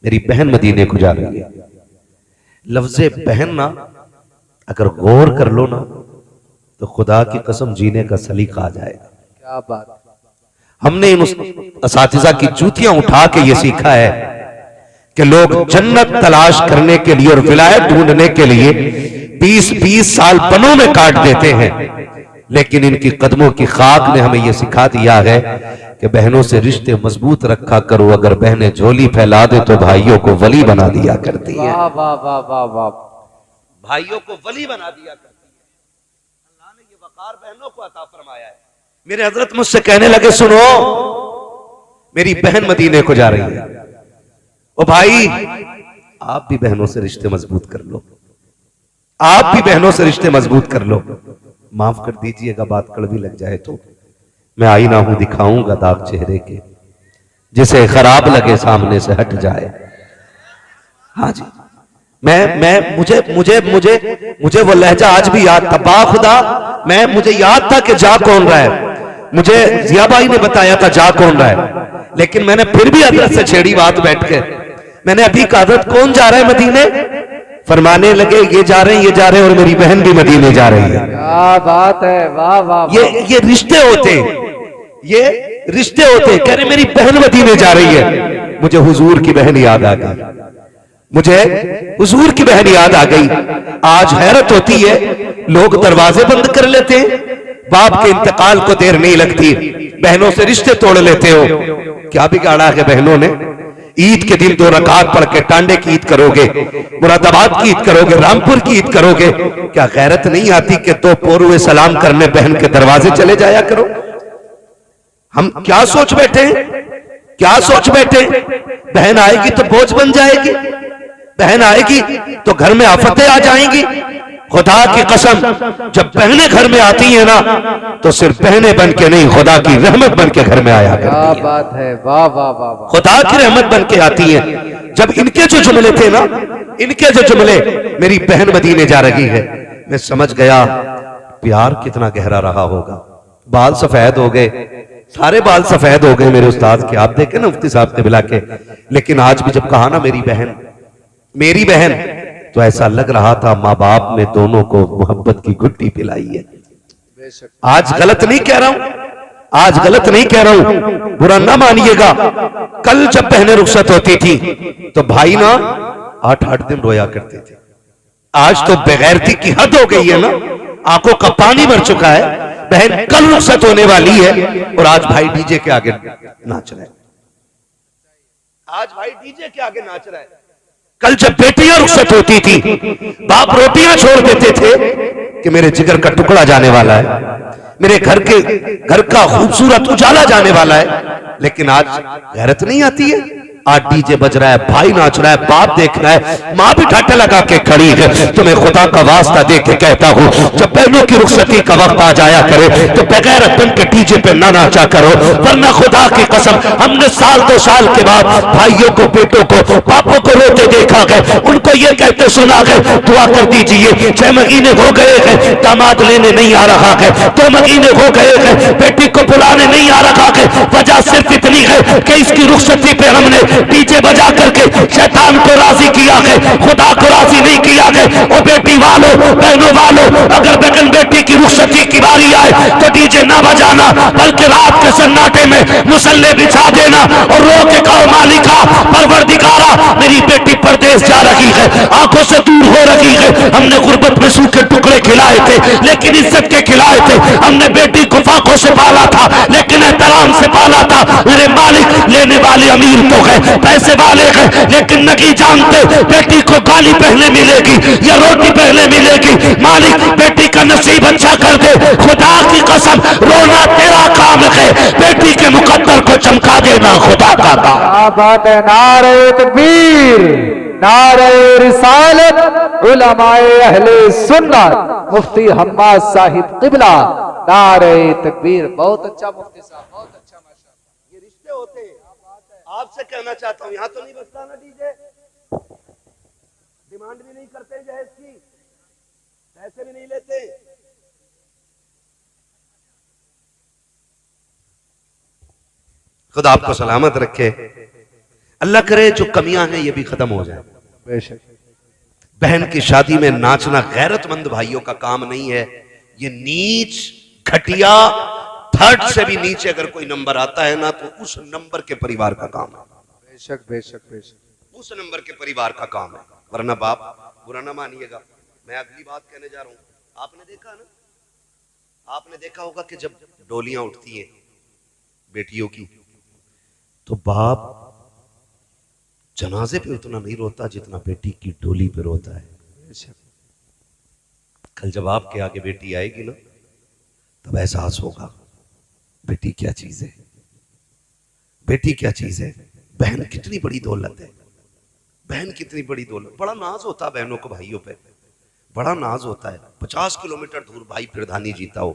मेरी बहन मदीने को जा रही है। लफ्ज़े बहन ना अगर गौर कर लो ना तो खुदा की कसम जीने का सलीका आ जाएगा। क्या बात। हमने इन असातिज़ा की जूतियां उठा के ये सीखा है कि लोग जन्नत तलाश करने के लिए और विलायत ढूंढने के लिए 20-20 साल बनों में काट देते हैं, लेकिन इनकी कदमों की खाक ने हमें यह सिखा दिया है कि बहनों से रिश्ते मजबूत रखा करो। अगर बहनें झोली फैला दे तो भाइयों को वली बना दिया करती है। वाह वाह वाह वाह वाह। भाइयों को वली बना दिया करती है। अल्लाह ने ये वकार बहनों को अता फरमाया है। मेरे हजरत मुझसे कहने लगे, सुनो मेरी बहन मदीने को जा रही है, ओ भाई आप भी बहनों से रिश्ते मजबूत कर लो, आप भी बहनों से रिश्ते मजबूत कर लो। माफ कर दीजिएगा बात कड़वी लग जाए तो, मैं आईना हूं दिखाऊंगा दाग चेहरे के, जिसे खराब लगे सामने से हट जाए। हाँ जी, मैं मुझे मुझे मुझे मुझे वो लहजा आज भी याद था। बाखुदा मुझे याद था कि जा कौन रहा है, मुझे जिया भाई ने बताया था जा कौन रहा है, लेकिन मैंने फिर भी हजरत से छेड़ी बात बैठ के। मैंने अभी कहा हजरत कौन जा रहा है मदीने? फरमाने लगे ये जा रहे हैं, ये जा रहे हैं और मेरी बहन भी मदीने जा रही है। क्या बात है, वाह वाह। ये रिश्ते होते, ये रिश्ते होते। कह रहे मेरी बहन मदीने जा रही है। मुझे हुजूर की बहन याद आ गई, मुझे हुजूर की बहन याद आ गई। आज हैरत होती है, लोग दरवाजे बंद कर लेते हैं, बाप के इंतकाल को देर नहीं लगती, बहनों से रिश्ते तोड़ लेते हो। क्या बिगाड़ा है बहनों ने? ईद के दिन 2 रकात पढ़ के टांडे की ईद करोगे, मुरादाबाद की ईद करोगे, रामपुर की ईद करोगे। क्या गैरत नहीं आती कि 2 पोरुए सलाम करने बहन के दरवाजे चले जाया करो? हम क्या सोच बैठे, क्या सोच बैठे? बहन आएगी तो बोझ बन जाएगी, बहन आएगी तो घर में आफतें आ जाएंगी। खुदा की कसम, जब बहनें घर में आती हैं ना तो सिर्फ बहनें बन के नहीं, खुदा की रहमत बन के घर में आया करती हैं। क्या बात है, वाह वाह वाह वाह। खुदा की रहमत बन के आती हैं। जब इनके जो जुमले थे ना, इनके जो जुमले, मेरी बहन मदीने जा रही है, मैं समझ गया प्यार कितना गहरा रहा होगा। बाल सफेद हो गए, सारे बाल सफेद हो गए मेरे उस्ताद के, आप देखे ना मुफ्ती साहब ने मिला के। लेकिन आज भी जब कहा ना मेरी बहन, मेरी बहन, तो ऐसा लग रहा था माँ बाप ने दोनों को मोहब्बत की घुट्टी पिलाई है। आज गलत नहीं कह रहा हूं, आज गलत नहीं कह रहा हूं, बुरा ना मानिएगा। कल जब बहनें रुखसत होती थी तो भाई ना 8-8 दिन रोया करते थे। आज तो बेगैरती की हद हो गई है ना, आंखों का पानी भर चुका है। बहन कल रुखसत होने वाली है और आज भाई डीजे के आगे नाच रहा है, आज भाई डीजे के आगे नाच रहा है। कल जब बेटियां रुखसत होती थी, बाप रोटियां छोड़ देते थे कि मेरे जिगर का टुकड़ा जाने वाला है, मेरे घर का खूबसूरत उजाला जाने वाला है। लेकिन आज गैरत नहीं आती है। आज डीजे बज रहा है, भाई नाच रहा है, बाप देख रहा है, माँ भी ठाटे लगा के खड़ी है। तुम्हें खुदा का वास्ता दे के कहता हूँ, जब बहनों की रुखसती का वक्त आ जाया करे तो बगैर बन के डीजे पे ना नाचा करो, वरना खुदा की कसम हमने साल 2 साल के बाद भाइयों को, बेटों को, पापों को रोते देखा गए, उनको ये कहते सुना गए दुआ कर दीजिए, 6 महीने हो गए हैं दामाद लेने नहीं आ रहा है, 2 महीने हो गए हैं बेटी को बुलाने नहीं आ रहा है। वजह सिर्फ इतनी है कि इसकी रुखसती पे हमने डीजे बजा करके शैतान को राजी किया है, खुदा को राजी नहीं किया है। और बेटी वालों, बहनों वालों, अगर बहन बेटी की रुखसती की बारी आए तो डीजे ना बजाना, बल्कि रात के सन्नाटे में मुसल्ले बिछा देना और रो के कहो मालिका, परवरदिगारा, मेरी बेटी परदेश जा रही है, आंखों से दूर हो रही है। हमने गुर्बत में सूखे टुकड़े खिलाए थे, लेकिन इज्जत के खिलाए थे। हमने बेटी को फाकों से पाला था, लेकिन एहतराम से पाला था। मेरे मालिक, लेने वाले अमीर तो है, पैसे वाले हैं, लेकिन नहीं जानते बेटी को गाली पहले मिलेगी या रोटी पहले मिलेगी। मालिक, बेटी का नसीब अच्छा कर दे, खुदा की कसम रोना तेरा काम है, बेटी के मुकद्दर को चमका देना खुदा का काम। क्या बात है, नारे तकबीर, नारे रिसालत, उलमाए अहले सुन्नत, मुफ्ती हम्माद साहिब किबला, नारे तकबीर। बहुत अच्छा मुफ्ती साहब, बहुत अच्छा, माशाअल्लाह। ये रिश्ते होते हैं। आपसे कहना चाहता हूं, यहां तो नहीं बजता ना डीजे, डिमांड भी नहीं करते जहेज की, पैसे भी नहीं लेते। खुदा आपको सलामत रखे। अल्लाह करे जो कमियां हैं ये भी खत्म हो जाए। बेशक। बहन की शादी में नाचना गैरतमंद भाइयों का काम नहीं है। ये नीच घटिया थर्ड से भी नीचे अगर कोई नंबर आता है ना तो उस नंबर के परिवार का काम है। बेशक बेशक बेशक, उस नंबर के परिवार का काम है। वरना बाप बुरा ना मानिएगा, मैं अगली बात कहने जा रहा हूं। आपने देखा ना, आपने देखा होगा कि जब डोलियां उठती हैं बेटियों की तो बाप जनाजे पे उतना नहीं रोता जितना बेटी की डोली पे रोता है। बेशक। कल जब आपके आगे बेटी आएगी ना तब एहसास होगा बेटी क्या चीज है, बेटी क्या चीज है। बहन कितनी बड़ी दौलत है, बहन कितनी बड़ी दौलत। बड़ा नाज होता है बहनों को भाइयों पे, बड़ा नाज होता है। 50 किलोमीटर दूर भाई प्रधानी जीता हो,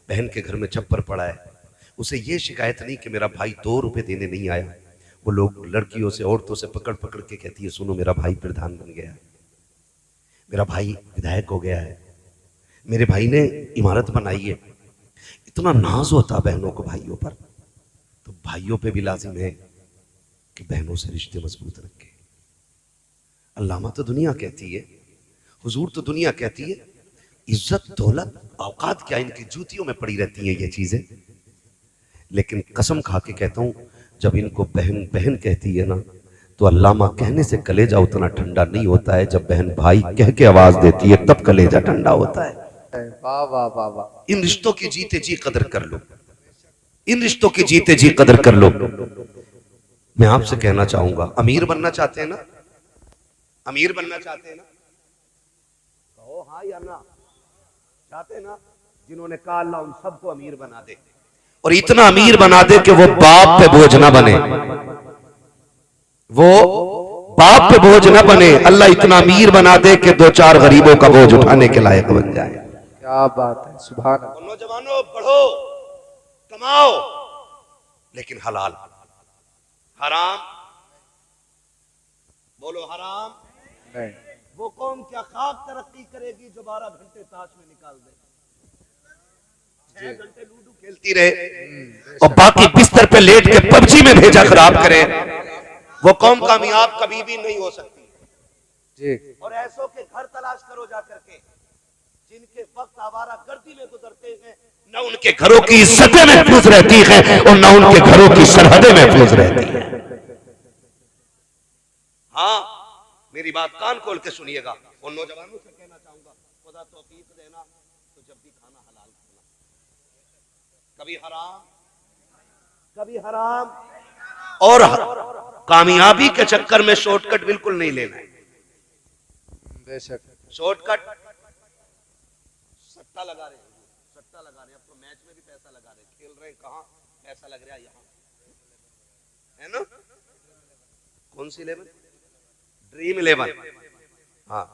बहन के घर में छप्पर पड़ा है, उसे ये शिकायत नहीं कि मेरा भाई 2 रुपए देने नहीं आया। वो लोग लड़कियों से औरतों से पकड़ पकड़ के कहती है सुनो मेरा भाई प्रधान बन गया है, मेरा भाई विधायक हो गया है, मेरे भाई ने इमारत बनाई है। इतना नाज होता बहनों को भाइयों पर। तो भाइयों पे भी लाजिम है कि बहनों से रिश्ते मजबूत रखें। अल्लामा तो दुनिया कहती है, हुजूर तो दुनिया कहती है, इज्जत दौलत औकात क्या इनकी जूतियों में पड़ी रहती हैं ये चीजें। लेकिन कसम खा के कहता हूं जब इनको बहन बहन कहती है ना तो अल्लामा कहने से कलेजा उतना ठंडा नहीं होता है, जब बहन भाई कह के आवाज देती है तब कलेजा ठंडा होता है। वाह वाह वाह वाह। इन रिश्तों की जीते जी कदर कर लो, इन रिश्तों की जीते जी कदर कर लो। मैं आपसे कहना चाहूंगा, अमीर बनना चाहते हैं ना, अमीर बनना चाहते हैं ना, कहो हाँ या ना, चाहते हैं ना। जिन्होंने कहा अल्लाह उन सबको अमीर बना दे और इतना अमीर बना दे कि वो बाप पे बोझ ना बने, वो बाप पे बोझ ना बने। अल्लाह इतना अमीर बना दे कि 2-4 गरीबों का बोझ उठाने के लायक बन जाए। क्या बात है, सुभान अल्लाह। नौजवानों पढ़ो कमाओ लेकिन हलाल, हराम बोलो हराम नहीं। वो कौम क्या खाक तरक्की करेगी जो 12 घंटे ताश में निकाल दे, 6 घंटे लूडो खेलती रहे और बाकी बिस्तर पे लेट के पबजी में भेजा खराब करे। वो कौम कामयाब कभी भी नहीं हो सकती जी। और ऐसों के घर तलाश करो जा करके जिनके वक्त आवारा गर्दी में गुजरते हैं, न उनके घरों की इज्जतें महफूज रहती हैं और न उनके घरों की सरहदें महफूज रहती हैं। हाँ मेरी बात कान खोल के सुनिएगा और नौजवानों से कहना चाहूंगा खुदा तौफीक देना तो जब भी खाना हलाल खाना, कभी हराम कभी हराम। और कामयाबी के चक्कर में शॉर्टकट बिल्कुल नहीं लेना है। बेशक। शॉर्टकट सट्टा लगा रहे हैं, सट्टा लगा रहे हैं। अब तो मैच में भी पैसा लगा रहे हैं, खेल रहे हैं, कहां पैसा लग रहा है, यहां है ना। कौन सी 11? ड्रीम 11। हाँ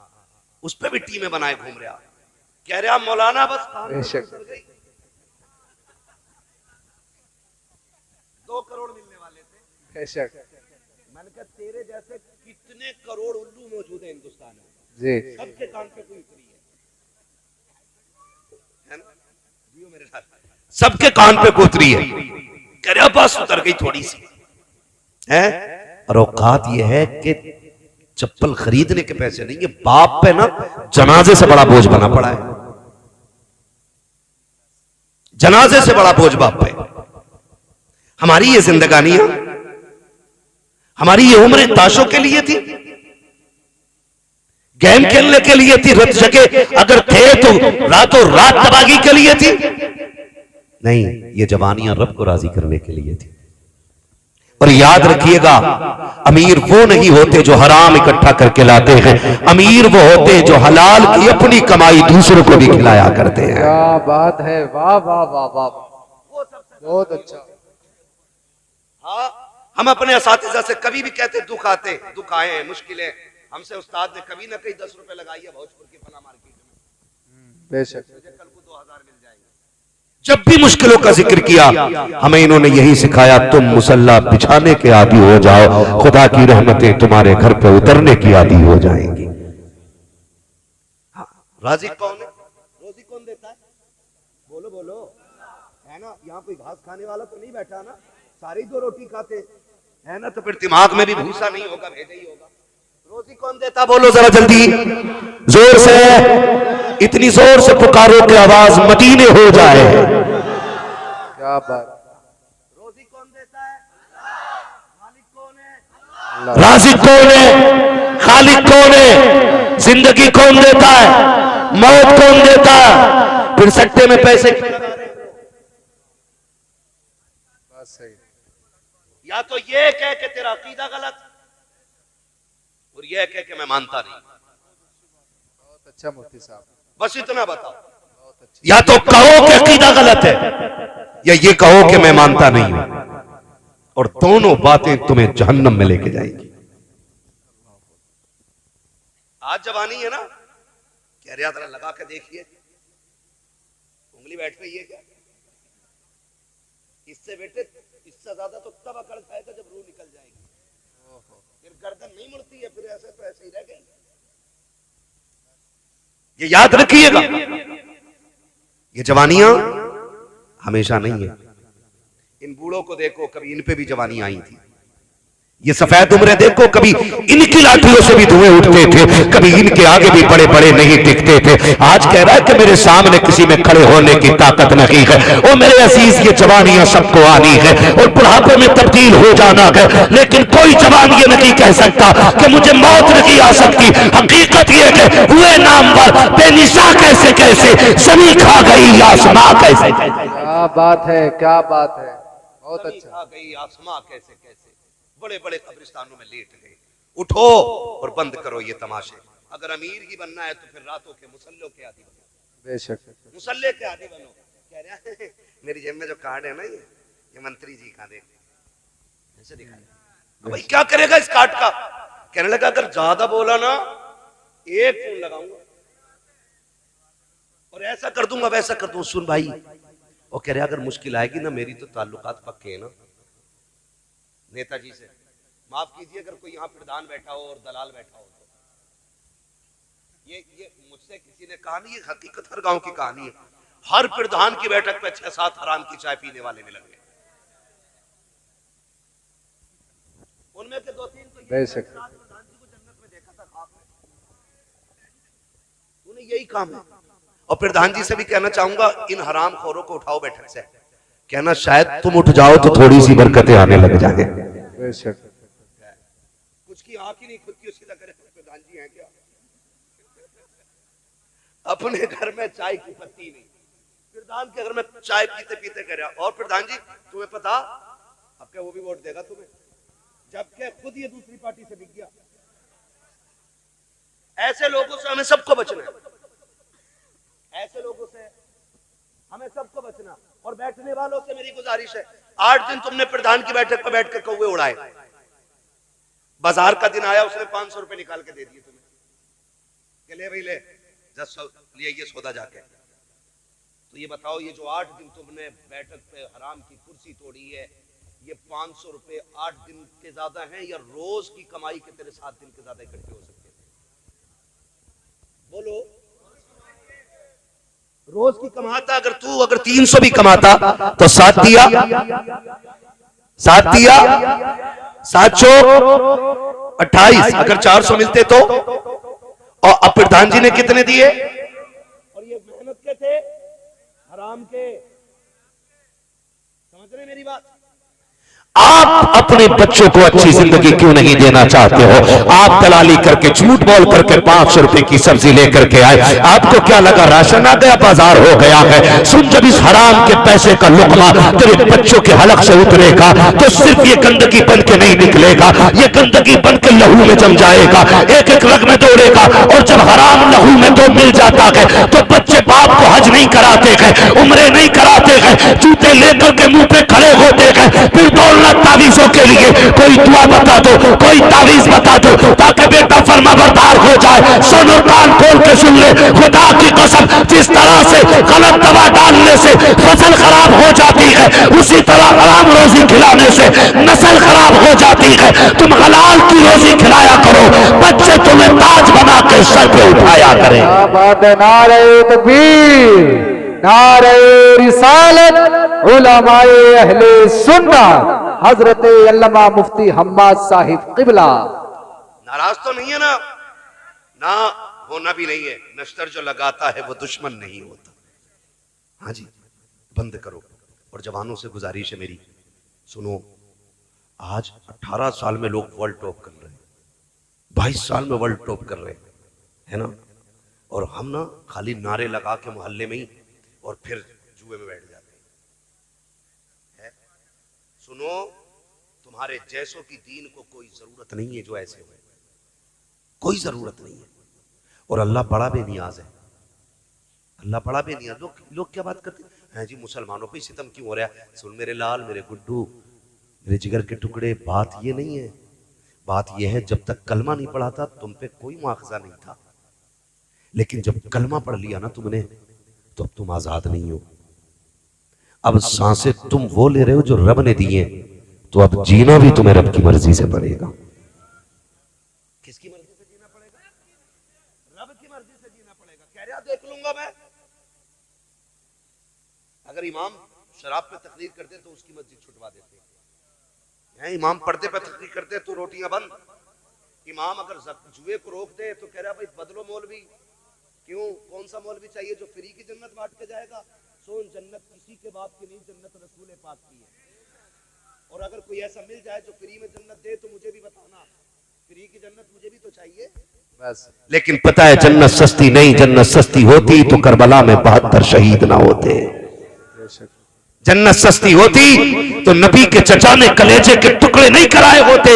उस पे भी टीमें बनाए घूम रहे आप, कह रहे आप मौलाना बस 2 करोड़ मिलने वाले थे। बेशक। मैंने कहा तेरे जैसे कितने करोड़ उल्लू मौजूद है हिंदुस्तान में, जी। सबके कान पे कोई उतरी है ना, जियो मेरे साथ, सबके कान पे कोतरी है। कह रहे बस उतर गई थोड़ी सी है। और औकात ये है कि चप्पल खरीदने के पैसे नहीं, ये बाप पे ना जनाजे से बड़ा बोझ बना पड़ा है, जनाजे से बड़ा बोझ बाप पे। हमारी ये जिंदगानियां, हमारी ये उम्रें ताशों के लिए थी, गेम खेलने के लिए थी, रत जगह अगर थे तो रातों रात तबाही के लिए थी नहीं, ये जवानियां रब को राजी करने के लिए थी। और याद रखिएगा अमीर वो नहीं होते जो हराम इकट्ठा करके लाते हैं, अमीर वो होते जो हलाल की अपनी कमाई दूसरों को भी खिलाया करते हैं। क्या बात है, वाह वाह वाह वाह, बहुत अच्छा। हाँ हम अपने असातिज़ा से कभी भी कहते दुख आते, दुख आए हैं, मुश्किलें, हमसे उस्ताद ने कभी ना कहीं 10 रुपए लगाई है भोजपुर की फला मार्केट में, बेशक। मुझे कल को 2000 मिल जाएंगे। जब भी मुश्किलों का जिक्र किया हमें इन्होंने यही सिखाया, तुम मुसल्ला बिछाने के आदी हो जाओ, खुदा की रहमतें तुम्हारे घर पे उतरने की आदी हो जाएंगी। राज़ी कौन है? रोजी कौन देता है? बोलो बोलो, है ना। यहाँ कोई घास खाने वाला तो नहीं बैठा ना, सारे 2 रोटी खाते है ना, तो फिर दिमाग में भी भूसा नहीं होगा, भेजा ही होगा। रोजी कौन देता, बोलो जरा जल्दी, जोर से, इतनी जोर से पुकारो कि आवाज मदीने हो जाए। क्या बात। रोजी कौन देता है, मालिक कौन है, राज़िक कौन है, खालिक कौन है, जिंदगी कौन देता है, मौत कौन देता है, फिर सट्टे में पैसे सही। या तो ये कह के तेरा अकीदा गलत, और ये कह के मैं मानता नहीं। बहुत अच्छा मुफ्ती साहब, बस इतना बताओ, या तो कहो कि अकीदा गलत है, या ये कहो कि मैं मानता नहीं हूं, और दोनों बातें तुम्हें जहन्नम में लेके जाएंगी। आज जवानी है ना, कह रहा जरा लगा के देखिए, उंगली बैठ गई है क्या, इससे बेटे इससे ज्यादा तो तब अकड़ खाएगा जब रूह निकल जाएगी, फिर गर्दन नहीं मुड़ती है, फिर ऐसे तो ऐसे ही रह गई। ये याद रखिएगा, ये जवानियां हमेशा नहीं है। इन बूढ़ों को देखो, कभी इन पे भी जवानी आई थी। ये सफेद उम्रें देखो, कभी इनकी लाठियों से भी धुएं उठते थे, कभी इनके आगे भी बड़े बड़े नहीं टिकते थे। आज कह रहा है कि मेरे सामने किसी में खड़े होने की ताकत नहीं है। ओ मेरे अजीज, ये जवानियां सबको आनी है और बुढ़ापे में तब्दील हो जाना है, लेकिन कोई जवान ये नहीं कह सकता कि मुझे मौत नहीं आ सकती। हकीकत ये है, हुए नाम पर बेनिशा कैसे कैसे, जमी खा गई आसमां कैसे कैसे। क्या बात है, क्या बात है, बहुत अच्छा। खा गई आसमां कैसे कैसे, बड़े बड़े कब्रिस्तानों में लेट गए। उठो और बंद करो ये तमाशे। अगर अमीर ही बनना है तो फिर रातों के मुसल्लों के आदि बनो, बेशक मुसल्ले के आदि बनो। कह रहा है मेरी जेब में जो कार्ड है ना, ये मंत्री जी का, देख ऐसे दिखाया। भाई क्या करेगा इस कार्ड का? कहने लगा अगर ज्यादा बोला ना, एक फोन लगाऊंगा और ऐसा कर दूंगा वैसा कर दूंगा। सुन भाई, वो कह रहा अगर मुश्किल आएगी ना, मेरी तो ताल्लुकात पक्के हैं ना नेताजी से। माफ कीजिए अगर कोई यहाँ प्रधान बैठा हो और दलाल बैठा हो तो ये मुझसे किसी ने कहा नहीं, ये हकीकत हर गांव की कहानी है। हर प्रधान की बैठक पे 6-7 हराम की चाय पीने वाले मिलेंगे, उनमें के 2-3 तो बेशक प्रधान जी को जन्नत में देखा था ख्वाब में, उन्हें यही काम है। और प्रधान जी से भी कहना चाहूंगा, इन हराम खोरों को उठाओ बैठक से, कहना शायद तुम उठ जाओ तो थोड़ी सी बरकतें आने लग जाए। बेशक कुछ की आंख ही नहीं खुदकी, उसकी करे प्रधान जी हैं क्या? अपने घर में चाय की पत्ती नहीं, प्रधान के घर में चाय पीते पीते कह रहा, और प्रधान जी तुम्हें पता अब क्या वो भी वोट देगा तुम्हें, जबकि खुद ये दूसरी पार्टी से बिक गया। ऐसे लोगों से हमें सबको बचना है, ऐसे लोगों से हमें सबको बचना। और बैठने वालों से मेरी गुजारिश है, 8 दिन तुमने प्रधान की बैठक पर बैठकर कौवे उड़ाए, बाजार का दिन आया उसने 500 रुपए निकाल के दे दिए तुम्हें, कि ले भाई ले 10 लिए ये सौदा जाके। तो ये बताओ, ये जो 8 दिन तुमने बैठक पे हराम की कुर्सी तोड़ी है, ये 500 रुपए 8 दिन के ज्यादा हैं या रोज की कमाई के तेरे 7 दिन के ज्यादा इकट्ठे हो सकते हैं? बोलो, रोज की कमाता अगर तू अगर 300 भी कमाता तो 7 दिया 7 28, अगर 400 मिलते तो। और अब प्रधान जी ने कितने दिए? और ये मेहनत के थे हराम के, समझ रहे मेरी बात? आप अपने बच्चों को अच्छी जिंदगी क्यों नहीं देना चाहते हो? आप दलाली करके झूठ बोल करके 500 रुपए की सब्जी लेकर के आए, आपको क्या लगा राशन आ गया, बाजार हो गया है? सुन, जब इस हराम के पैसे का लुकमा तेरे बच्चों के हलक से उतरेगा तो सिर्फ ये गंदगी बन के नहीं निकलेगा, ये गंदगी बन के लहू में जम जाएगा, एक एक रग में दौड़ेगा। और जब हराम लहू में तो मिल जाता है तो बच्चे बाप को हज नहीं कराते हैं, उम्रें नहीं कराते हैं, जूते लेकर के मुंह पे खड़े होते हैं, फिर दौड़ना तावीजों के लिए। कोई दुआ बता दो, कोई तावीज बता दो ताकि बेटा फर्माबरदार हो जाए। सुनो, कान खोल के सुन ले, खुदा की कसम, जिस तरह से गलत दवा डालने से फसल खराब हो जाती है, उसी तरह हराम रोजी खिलाने से नस्ल खराब हो जाती है। तुम हलाल की रोजी खिलाया करो, बच्चे तुम्हें ताज बना के सर पे उठाया करें। नारे तकबीर, नारे रिसालत, उलमाए अहले सुन्नत। हजरत अल्लामा मुफ्ती हम्माद साहिब किबला। नाराज तो नहीं है ना? ना होना भी नहीं है। नश्तर जो लगाता है वो दुश्मन नहीं होता। हाँ जी, बंद करो। और जवानों से गुजारिश है मेरी, सुनो, आज 18 साल में लोग वर्ल्ड टॉप कर रहे हैं, 22 साल में वर्ल्ड टॉप कर रहे हैं, है ना? और हम ना खाली नारे लगा के मोहल्ले में ही और फिर जुए में बैठ जाते हैं। सुनो, तुम्हारे जैसों की दीन को कोई जरूरत नहीं है जो ऐसे हो, कोई जरूरत नहीं है। और अल्लाह बड़ा बेनियाज है, अल्लाह बड़ा बेनियाज। लोग क्या बात करते हैं जी, मुसलमानों पे सितम क्यों हो रहा है? सुन मेरे लाल, मेरे गुड्डू, मेरे जिगर के टुकड़े, बात ये नहीं है। बात ये है, जब तक कलमा नहीं पढ़ा था तुम पे कोई मुआखजा नहीं था, लेकिन जब कलमा पढ़ लिया ना तुमने, तो अब तुम आजाद नहीं हो। अब सांसें तुम वो ले रहे हो जो रब ने दिए, तो अब जीना भी तुम्हें रब की मर्जी से पड़ेगा। किसकी मर्जी से जीना पड़ेगा? रब की मर्जी से जीना पड़ेगा। कह रहा देख लूंगा मैं। अगर इमाम शराब पे तकरीर करते तो उसकी मस्जिद छुटवा देते हैं। इमाम पर्दे पे तकरीर करते तो रोटियां बंद। इमाम अगर जुए को रोक दे तो कह रहा भाई बदलो मौलवी। क्यों? कौन सा मौलवी चाहिए जो फ्री की जन्नत बांट के जाएगा? सोन जन्नत किसी के बाप की नहीं, जन्नत रसूल पाक की है। और अगर कोई ऐसा मिल जाए जो फ्री में जन्नत दे तो मुझे भी बताना, फ्री की जन्नत मुझे भी तो चाहिए बस। लेकिन पता है जन्नत सस्ती नहीं, जन्नत सस्ती होती तो करबला में 72 शहीद ना होते। जन्नत सस्ती होती तो नबी के चचा ने कलेजे के टुकड़े नहीं कराए होते।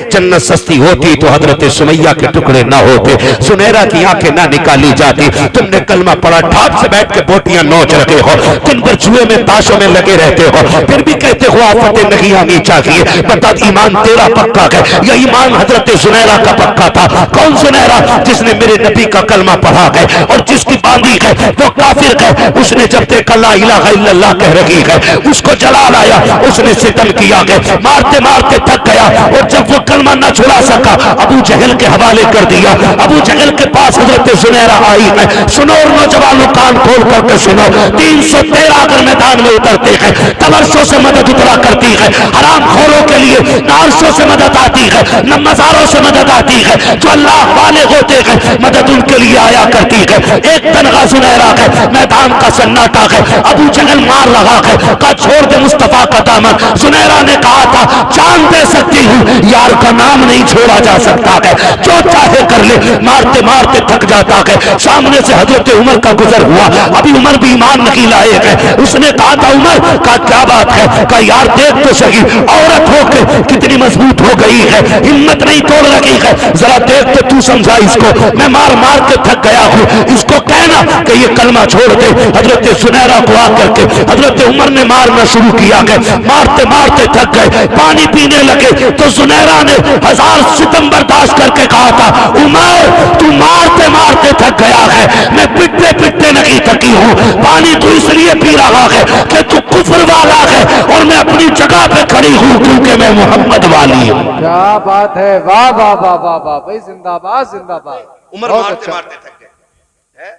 जन्नत सस्ती होती तो हजरत सुमैया के टुकड़े ना होते, सुनहरा की आंखें ना निकाली जाती। तुमने कलमा पढ़ा, ठाट से बैठ के बोटियां नोच रखे हो, तुम पर जुए में ताशों में लगे रहते हो, फिर भी कहते हो आफतें नहीं आनी चाहिए। बता ईमान तेरा पक्का है या ईमान हजरत सुनहरा का पक्का था? कौन सुनहरा? जिसने मेरे नबी का कलमा पढ़ा है और जिसकी बांधी है वो काफिर है। उसने जब देखा ला इलाहा इल्लल्लाह कह रही है, उसको जलाल आया, उसने सितम किया है, मारते मारते थक गया। और जब वो कलमा न छुड़ा सका, अबू जहल के हवाले कर दिया। अबू जहल के पास हजरत सुनहरा आई है। सुनो नौजवानों, कान खोल करके सुनो, 313 अगर मैदान में उतरते हैं, तबरसों से मदद उतरा करती है। हराम खोरों के लिए नारसों से मदद आती है, न मजारों से मदद आती है। जो अल्लाह वाले होते हैं मदद उनके लिए आया करती है। एक तनखा सुनहरा है, मैदान का सन्नाटा है, अबू जहल मार रहा है, का छोड़ दे मुस्तफा का दामन। सुनहरा ने कहा था जान दे सकती हूँ, यार का नाम नहीं छोड़ा जा सकता है, जो चाहे कर ले। मारते मारते थक जाता है। सामने से हजरत उमर का गुजर हुआ, अभी उमर भी ईमान नहीं लाए हैं। उसने कहा था उमर का क्या बात है? का यार देख तो सही, औरत होकर कितनी मजबूत हो गई है, हिम्मत नहीं तोड़ रही है, जरा देख तो तू समझा इसको। मैं मार मार के थक गया हूँ, इसको कहना कि ये कलमा छोड़ दे। हजरत सुनहरा को आकर के हजरत उमर ने मारना शुरू किया है। मारते मारते थक गए, पानी पीने लगे तो सुनहरा ने 1000 सितम बर्दाश्त करके कहा था उमर तू मारते मारते थक गया है, मैं पिटते पिटते नहीं थकी हूँ। पानी तू इसलिए पी रहा है कि तू कुफ्र वाला है और मैं अपनी जगह पे खड़ी हूँ क्योंकि मैं मोहम्मद वाली हूँ। क्या बात है, वाह वाह वाह वाह वाह भाई, जिंदाबाद जिंदाबाद। उमर मारते मारते थक गए।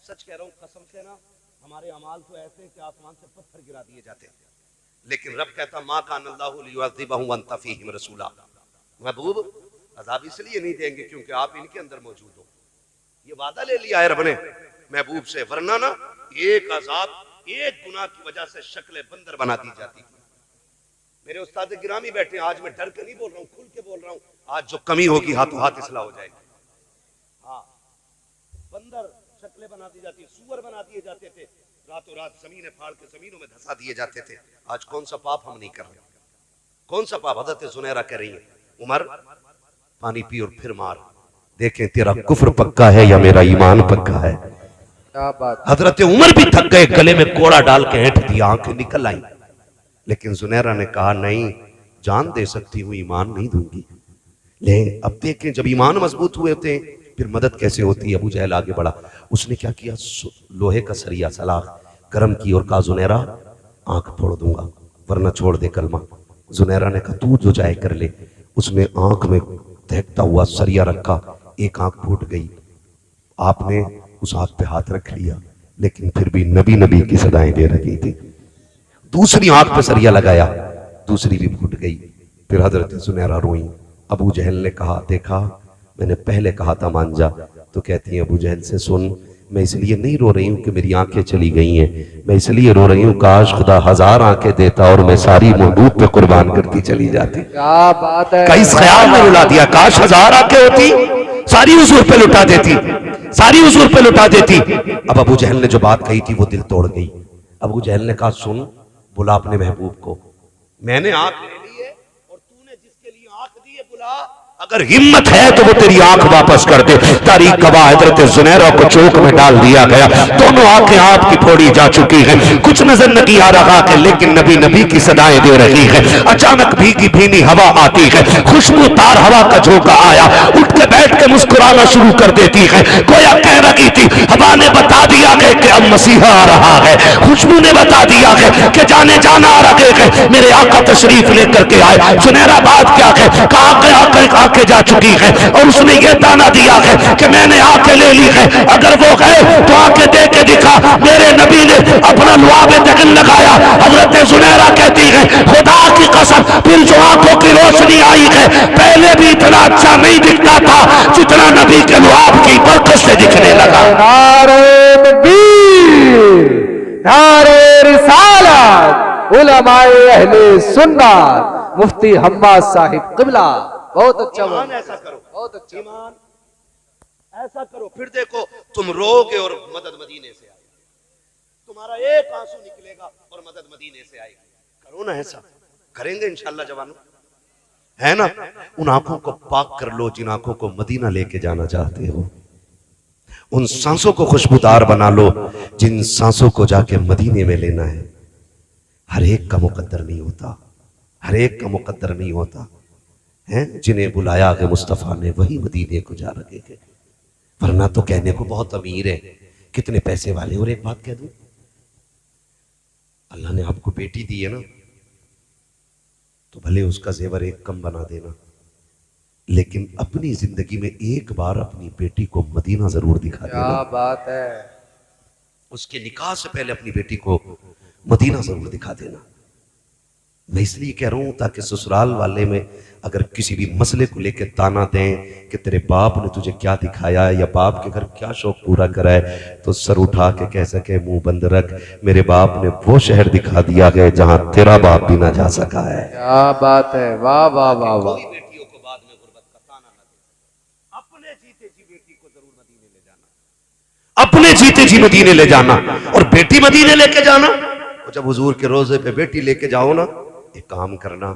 सच कह रहा हूँ, कसम से ना, हमारे अमाल तो ऐसे कि आसमान से पत्थर गिरा दिए जाते, लेकिन रब कहता माँ कान अल्लाहु लियुअज़्ज़िबहुम व अंत फ़ीहिम रसूला। महबूब अज़ाब इसलिए नहीं देंगे क्योंकि आप इनके अंदर मौजूद हो। ये वादा ले लिया है रब ने महबूब से, वरना ना एक अज़ाब, एक गुनाह की वजह से शक्ल बंदर बना दी जाती थी। मेरे उस्ताद गिरामी बैठे, आज मैं डर के नहीं बोल रहा हूँ, खुल के बोल रहा हूँ। आज जो कमी होगी हाथों हाथ इस्लाह हो जाएगी। हाँ, बंदर शक्लें बना दी जाती, सूअर बना दिए जाते थे, रातों रात जमीनें फाड़ के जमीनों में धसा दिए जाते थे। आज कौन सा पाप हम नहीं कर रहे? कौन सा पाप? हजरत सुनहरा कह रही है उमर पानी पी और फिर मार, देखें तेरा कुफ्र पक्का है या मेरा ईमान पक्का है। क्या बात। हजरत उमर भी थक गए, गले में कोड़ा डाल के हेठ दिया, आंखें निकल आई, लेकिन सुनहरा ने कहा नहीं, जान दे सकती हूँ, ईमान नहीं दूंगी। ले अब देखें, जब ईमान मजबूत हुए थे फिर मदद कैसे होती है। अबू जहल आगे बढ़ा, उसने क्या किया, लोहे का सरिया सलाख गर्म की और कहा जुनैरा आंख फोड़ दूंगा वरना छोड़ दे कलमा। जुनैरा ने कहा तू जो चाहे कर ले। उसने आंख में दहकता हुआ सरिया रखा, एक आंख फूट गई। आपने उस आंख पे हाथ रख लिया, लेकिन फिर भी नबी नबी की सदाएं दे रही थी। दूसरी आंख पे सरिया लगाया, दूसरी भी फूट गई। फिर हजरत सुनैरा रोई। अबू जहल ने कहा, देखा मैंने पहले कहा था मान जा। तो कहती है अबू जहल से, सुन मैं इसलिए नहीं रो रही हूँ कि मेरी आंखें चली गई हैं, मैं इसलिए रो रही हूँ काश खुदा 1000 आंखें देता और मैं सारी महबूब पे कुर्बान करती चली जाती। क्या बात है, कई ख्याल में रुला दिया, काश 1000 आंखें होती सारी हुजूर पे लुटा देती, सारी हुजूर पे लुटा देती। अब अबू जहल ने जो बात कही थी वो दिल तोड़ गई। अबू जहल ने कहा, सुन बुला अपने महबूब को, मैंने आंख ले ली है और तूने जिसके लिए आंख दी है बुला, अगर हिम्मत है तो वो तेरी आंख वापस कर दे। तारीख गवाह हजरत सुनैरा को चौक में डाल दिया गया, दोनों आंखें आपकी फोड़ी जा चुकी हैं, कुछ नजर नहीं आ रहा है लेकिन नबी नबी की सदाएं दे रही है। अचानक भीगी भीनी हवा आती है, खुशबूदार हवा का झोंका आया, उठ के बैठ के मुस्कुराना शुरू कर देती है। गोया कह रही थी, हवा ने बता दिया है कि अब मसीहा आ रहा है, खुशबू ने बता दिया है कि जाने जाना आ रहे हैं, मेरे आका तशरीफ लेकर के आए। सुनहरा बात क्या है, कहा के आके जा चुकी है और उसने ये दाना दिया है कि मैंने आके ले ली है, अगर वो गए तो आके दे के दिखा। मेरे नबी ने अपना लुआब दगन लगाया। हजरत सुनहरा कहती है, खुदा की कसम फिर जो आंखों की रोशनी आई है, पहले भी इतना अच्छा नहीं दिखता था जितना नबी के लुआब की बरकत से दिखने लगा। नारे तकबीर, नारे रिसालत, उलमाए अहले सुन्नत, मुफ्ती हम्माद साहिब क़िबला। बहुत अच्छा, ऐसा करो, बहुत अच्छा, ऐसा करो, फिर देखो तुम रोगे और मदद मदीने से आएगी, तुम्हारा एक आंसू निकलेगा और मदद मदीने से आएगी। करो ना ऐसा, करेंगे इंशाल्लाह जवानों, है ना। उन आंखों को पाक कर लो जिन आंखों को मदीना लेके जाना चाहते हो, उन सांसों को खुशबूदार बना लो जिन सांसों को जाके मदीने में लेना है। हर एक का मुकद्दर नहीं होता, हर एक का मुकद्दर नहीं होता है। जिन्हें बुलाया है मुस्तफ़ा ने वही मदीने को जा रहे हैं, वरना तो कहने को बहुत अमीर है, कितने पैसे वाले। और एक बात कह दूं, अल्लाह ने आपको बेटी दी है ना, तो भले उसका जेवर एक कम बना देना, लेकिन अपनी जिंदगी में एक बार अपनी बेटी को मदीना जरूर दिखा देना। क्या बात है, उसके निकाह से पहले अपनी बेटी को मदीना जरूर दिखा देना। मैं इसलिए कह रहा हूं ताकि ससुराल वाले में अगर किसी भी मसले को लेकर ताना दें कि तेरे बाप ने तुझे क्या दिखाया या बाप के घर क्या शौक पूरा करा है, तो सर उठा के कह सके मुंह बंद रख, मेरे बाप ने वो शहर दिखा दिया है जहां तेरा बाप भी ना जा सका है। क्या बात है, वाह वाह वाह वाह। बेटियों को बाद में गुर्बत का ताना ना दे, अपने जीते जी बेटी को जरूर मदीने ले जाना, अपने जीते जी मदीने ले जाना। और बेटी मदीने लेके जाना, जब हुजूर के रोजे पे बेटी लेके जाओ ना, एक काम करना,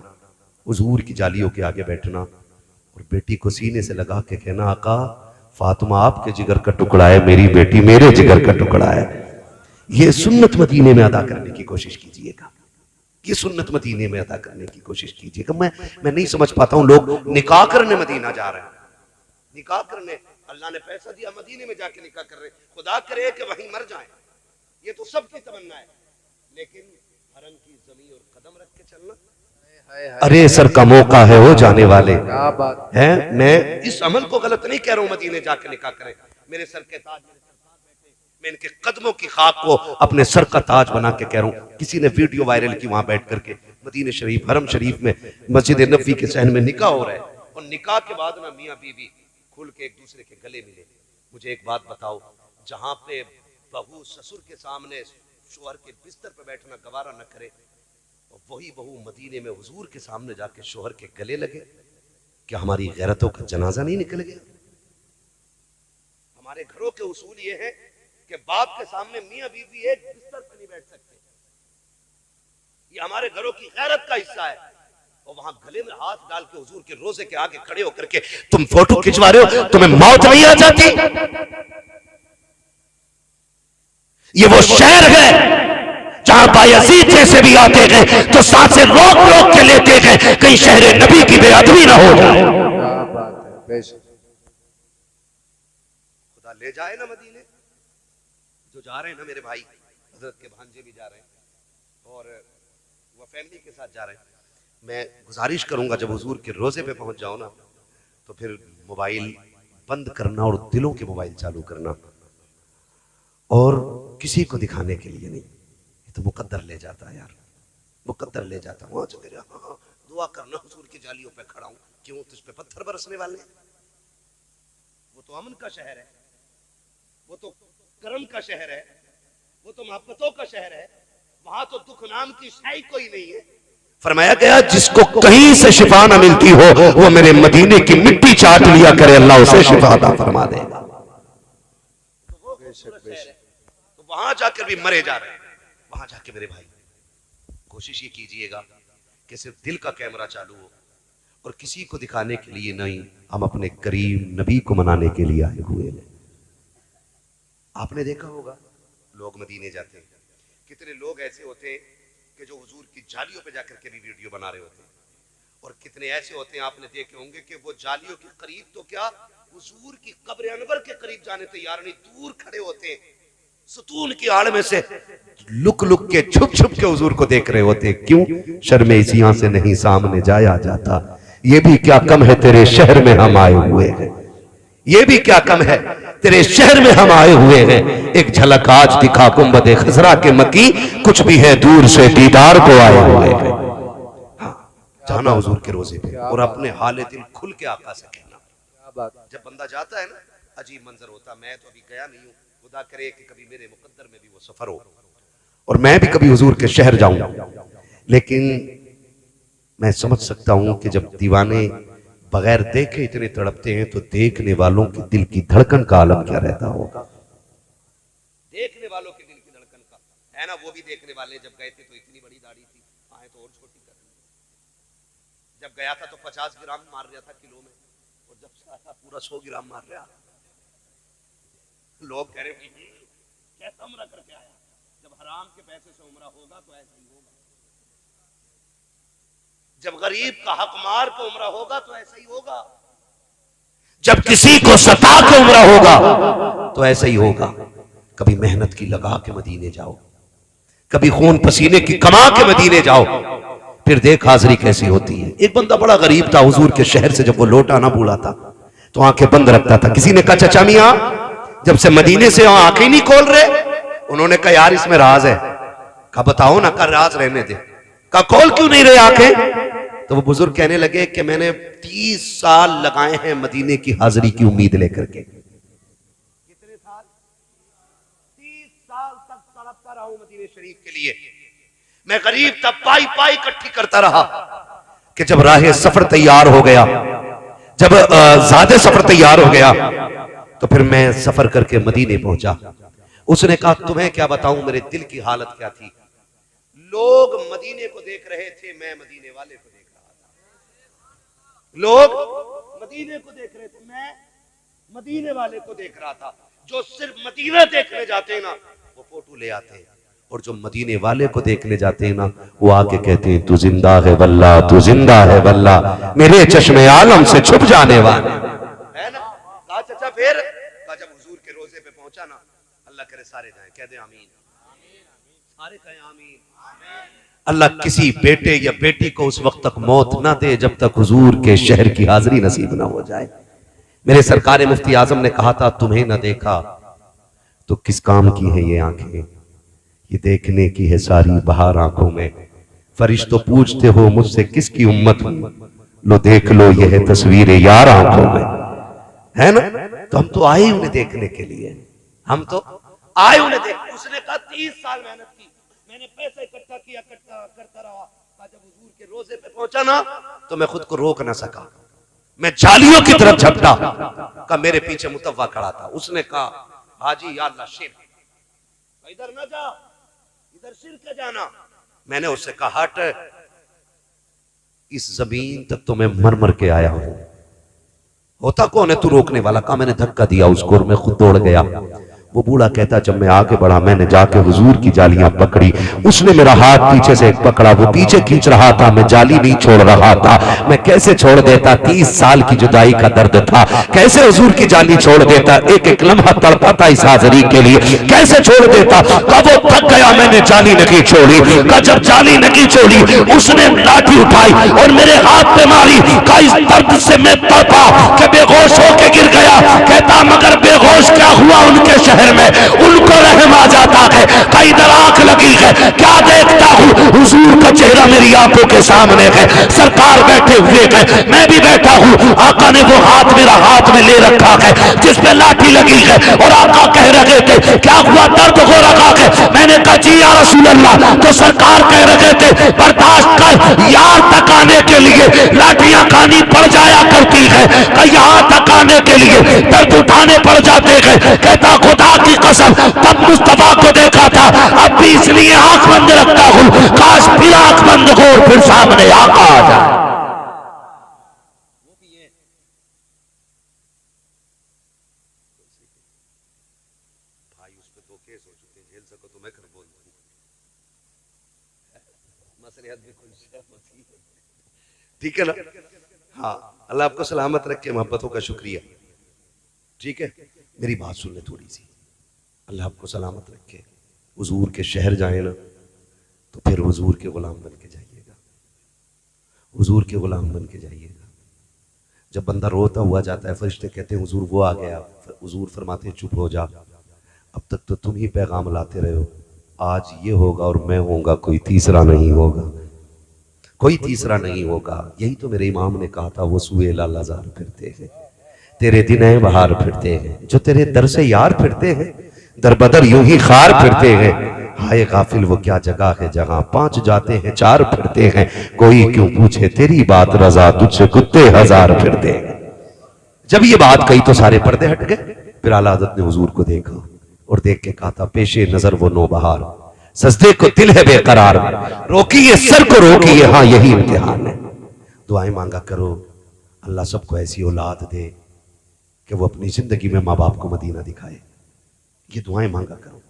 हुजूर की जालियों के आगे बैठना और बेटी को सीने से लगा के कहना, आका फातिमा आपके जिगर का टुकड़ा है, मेरी बेटी मेरे जिगर का टुकड़ा है। ये सुन्नत मदीने में अदा करने की कोशिश कीजिएगा, ये सुन्नत मदीने में अदा करने की कोशिश कीजिएगा। मैं नहीं समझ पाता हूं, लोग निकाह करने मदीना जा रहे हैं, निकाह करने, अल्लाह ने पैसा दिया मदीने में जाके निकाह कर रहे, खुदा करे कि वहीं मर जाए, ये तो सबकी तमन्ना है, लेकिन हरम की जमीन और कदम रख के चलना, अरे सर का मौका है वो जाने वाले। क्या बात है, मैं इस अमल को गलत नहीं कह रहा हूं, मदीने जाके निकाह करें, मेरे सर के ताज मेरे सरकार बैठे, मैं इनके कदमों की खाक को अपने सर का ताज बना के कह रहा हूं। किसी ने वीडियो वायरल की, वहां बैठ करके मदीने शरीफ हरम शरीफ में मस्जिद नबवी के सहन में निकाह हो रहा है, और निकाह के बाद ना मियाँ बीवी खुल के एक दूसरे के गले मिले। मुझे एक बात बताओ, जहां पे बहू ससुर के सामने शोहर के बिस्तर पर बैठना गवारा न करे, और वही बहू मदीने में हुजूर के सामने जाके शोहर के गले लगे, क्या हमारी गैरतों का जनाजा नहीं निकल गया? हमारे घरों के उसूल ये है कि बाप के सामने मियां बीवी एक बिस्तर पर नहीं बैठ सकते, ये हमारे घरों की गैरत का हिस्सा है। और वहां गले में हाथ डाल के हुजूर के रोजे के आगे खड़े होकर के तुम फोटो खिंचवा रहे हो, तुम्हें मौत नहीं आ जाती? ये वो शहर है जहां बायजीद जैसे भी आते हैं तो सांसें रोक रोक के लेते हैं, कहीं शहर नबी की बेअदबी ना हो जाए। क्या बात है, बेशक खुदा ले जाए ना मदीने, जो जा रहे हैं ना मेरे भाई, हजरत के भांजे भी जा रहे हैं और वह फैमिली के साथ जा रहे हैं। मैं गुजारिश करूंगा जब हुजूर के रोजे पे पहुंच जाओ ना, तो फिर मोबाइल बंद करना और दिलों के मोबाइल चालू करना, और किसी को दिखाने के लिए नहीं, ये तो मुकद्दर ले जाता है यार, मुकद्दर ले जाता हूँ, हाँ, दुआ करना हुजूर की जालियों पे खड़ा हूँ, क्यों तुझ पे पत्थर बरसने वाले हैं? वो तो अमन का शहर है, वो तो करम का शहर है, वो तो मोहब्बतों का शहर है, वहां तो दुख नाम की शाई कोई नहीं है। फरमाया गया जिसको कहीं से शिफा ना मिलती हो वो मेरे मदीने की मिट्टी चाट लिया करे, अल्लाह उसे शिफा अता फरमा देगा। तो वहां जाकर भी मरे जा रहे हैं, वहां जाके मेरे भाई कोशिश ये कीजिएगा कि सिर्फ दिल का कैमरा चालू हो और किसी को दिखाने के लिए नहीं, हम अपने करीम नबी को मनाने के लिए आए हुए हैं। आपने देखा होगा लोग मदीने जाते हैं, कितने लोग ऐसे होते हैं कि जो हुजूर की जालियों पे जाकर के भी वीडियो बना रहे होते हैं, और कितने ऐसे होते हैं आपने देखे होंगे कि वो जालियों के करीब तो क्या हुजूर की कब्र अनवर के करीब जाने तैयार नहीं, दूर खड़े होते हैं, सुतून की आड़ में से लुक लुक के छुप छुप के हुजूर को देख रहे होते। क्यों? शर्मे इस यहाँ से नहीं सामने जाया जाता। ये भी क्या कम है तेरे शहर में हम आए हुए हैं, ये भी क्या कम है तेरे शहर में हम आए हुए हैं। एक झलक आज दिखा गुंबदे खसरा के मकी, कुछ भी है दूर से दीदार को आए हुए हैं। हाँ, जाना हुजूर के रोजे पे और अपने हाले दिल खुल के आका से कहना। जब बंदा जाता है ना, अजीब मंजर होता। मैं तो अभी गया नहीं हूँ, खुदा करे कि कभी मेरे मुकद्दर में भी वो सफर हो और मैं भी कभी हुजूर के शहर जाऊं। लेकिन मैं समझ सकता हूं कि जब दीवाने बगैर देखे इतने तड़पते हैं तो देखने वालों के दिल की धड़कन का आलम क्या रहता होगा। देखने वालों के दिल की धड़कन का है ना, वो भी देखने वाले जब गए थे तो इतनी बड़ी दाढ़ी थी, आए तो और छोटी कर दी। जब गया था तो 50 ग्राम मार रहा था किलो में, और जब आया पूरा 100 ग्राम मार रहा। लोग कह रहे कैसा उम्रा करके आया? जब हराम के पैसे से उम्रा होगा तो ऐसा ही होगा, जब गरीब का हक मार के उम्रा होगा तो ऐसा ही होगा, जब किसी को सता के उम्रा होगा तो ऐसा ही होगा। कभी मेहनत की लगा के मदीने जाओ, कभी खून पसीने की कमा के मदीने जाओ, फिर देख हाजिरी कैसी होती है। एक बंदा बड़ा गरीब था, हुजूर के शहर से जब वो लौटा ना भूला था तो आंखें बंद रखता था। किसी ने कहा चचा मियां जब से मदीने से आंखें नहीं खोल रहे, उन्होंने कहा यार इसमें राज है। कहा बताओ ना। कहा राज रहने दे। कहा खोल क्यों नहीं रहे आंखें? तो वो बुजुर्ग कहने लगे कि मैंने 30 साल लगाए हैं मदीने की हाजिरी की उम्मीद लेकर के। कितने साल? 30 साल तक तड़पता रहा हूं मदीने शरीफ के लिए। मैं गरीब तब पाई पाई इकट्ठी करता रहा कि जब राह सफर तैयार हो गया, जब ज्यादा सफर तैयार हो गया तो फिर मैं सफर करके मदीने पहुंचा। उसने कहा तुम्हें क्या बताऊं मेरे दिल की हालत क्या थी। लोग मदीने को देख रहे थे, मैं मदीने वाले को देख रहा था। लोग मदीने को देख रहे थे, मैं मदीने वाले को देख रहा था। जो सिर्फ मदीना देखने जाते हैं ना वो फोटो ले आते हैं, और जो मदीने वाले को देखने जाते हैं ना वो आके कहते हैं तू जिंदा है वल्ला, तू जिंदा है वल्ला, मेरे चश्मे आलम से छुप जाने वाले है ना। कहा चाचा फिर? कहा जब हुजूर के रोजे पे पहुंचा ना, अल्लाह करे सारे जाएं, कह दे आमीन, सारे कहें आमीन। अल्लाह किसी बेटे या बेटी को उस वक्त तक मौत ना दे जब तक हुजूर के शहर की हाजिरी नसीब ना हो जाए। मेरे सरकार मुफ्ती आजम ने कहा था तुम्हें ना देखा तो किस काम की है ये आंखें, ये देखने की है सारी बहार आंखों में। फरिश्तों पूछते हो मुझसे किसकी उम्मत हूं, लो देख लो ये है तस्वीर यार आंखों में, है ना। तो हम तो आए उन्हें देखने के लिए, हम तो आए उन्हें देख। उसने कहा 30 साल मेहनत की, मैंने पैसा इकट्ठा किया, इकट्ठा करता रहा। जब हुजूर के रोजे पे पहुंचा ना तो मैं खुद को रोक ना सका, मैं जालियों की तरफ झपटा। का मेरे पीछे मुतव्वा खड़ा था। उसने कहा हाजी या अल्लाह शिर, इधर ना जा, इधर शिर के जाना। मैंने उससे कहा हट, इस जमीन तक तो मैं मर मर के आया हूं, होता कौन है तू रोकने वाला। कहा मैंने धक्का दिया उसको और मैं खुद दौड़ गया। वो बूढ़ा कहता जब मैं आगे बढ़ा मैंने जाके हुजूर की जालियां पकड़ी, उसने मेरा हाथ पीछे से पकड़ा, वो पीछे खींच रहा था, मैं जाली नहीं छोड़ रहा था। मैं कैसे छोड़ देता, 30 साल की जुदाई का दर्द था, कैसे हुजूर की जाली छोड़ देता, एक एक लम्हा तड़पा था इस हाजिरी के लिए, कैसे छोड़ देता। कब वो थक गया मैंने जाली नहीं छोड़ी। का जब जाली नहीं छोड़ी उसने लाठी उठाई और मेरे हाथ पे मारी। का इस दर्द से मैं तड़पा कि बेहोश होके गिर गया। कहता मगर बेहोश क्या हुआ उनके शहर में, उनको रहम आ जाता है। कई इधर आंख लगी है, क्या देखता हूँ, हुजूर का चेहरा मेरी आंखों के सामने है, सरकार बैठे हुए है, मैं भी बैठा हूँ। आका ने वो हाथ मेरा हाथ में ले रखा है जिस पे लाठी लगी है, और आका कह रहे थे क्या हुआ, दर्द हो रहा है? मैंने कहा जी या रसूल अल्लाह। तो सरकार कह रहे थे बर्दाश्त कर, यार तक आने के लिए लाठियां खानी पड़ जाया करती है, कहीं यहाँ तक आने के लिए दर्द उठाने पड़ जाते हैं। कहता खुदा की कसम तब मुस्तफा को देखा था, अब भी इसलिए आंख बंद रखता हूँ, काश फिर आंख बंद हो फिर सामने आका आ जाए। भाई उस पे 2 केस हो चुके हैं, झेल सको तो मैं कर बोल दूं, मसलियत भी खुल होती है, ठीक है ना? हाँ, अल्लाह आपको सलामत रखे, मोहब्बतों का शुक्रिया, ठीक है? मेरी बात सुन ले थोड़ी सी, अल्लाह आपको सलामत रखे। हुजूर के शहर जाए ना तो फिर हुजूर के गुलाम बन के जाइएगा, हुजूर के गुलाम बन के जाइएगा। जब बंदा रोता हुआ जाता है, फरिश्ते कहते हैं हुजूर वो आ गया, हुजूर फरमाते हैं चुप हो जा, अब तक तो तुम ही पैगाम लाते रहे हो, आज ये होगा और मैं होऊंगा, कोई तीसरा नहीं होगा, कोई तीसरा नहीं होगा। यही तो मेरे इमाम ने कहा था, वो सुए लालाजार फिरते हैं, तेरे दिन बहार फिरते हैं, जो तेरे दर से यार फिरते हैं, दर बदर यूं ही खार फिरते हैं। हाय गाफिल वो क्या जगह है जहां 5 जाते हैं 4 फिरते हैं, कोई क्यों पूछे तेरी बात रजा, तुझसे कुत्ते 1000 फिरते हैं। जब ये बात कही तो सारे पर्दे हट गए। फिर आला हज़रत ने हुजूर को देखा और देख के कहा था पेशे नजर वो नौबहार, सजदे को दिल है बेकरार, रोकिए सर को रोकिए, हाँ यही इम्तिहान है। दुआएं मांगा करो, अल्लाह सबको ऐसी औलाद दे कि वो अपनी जिंदगी में माँ बाप को मदीना दिखाए। ये दुआएं मांगा करो,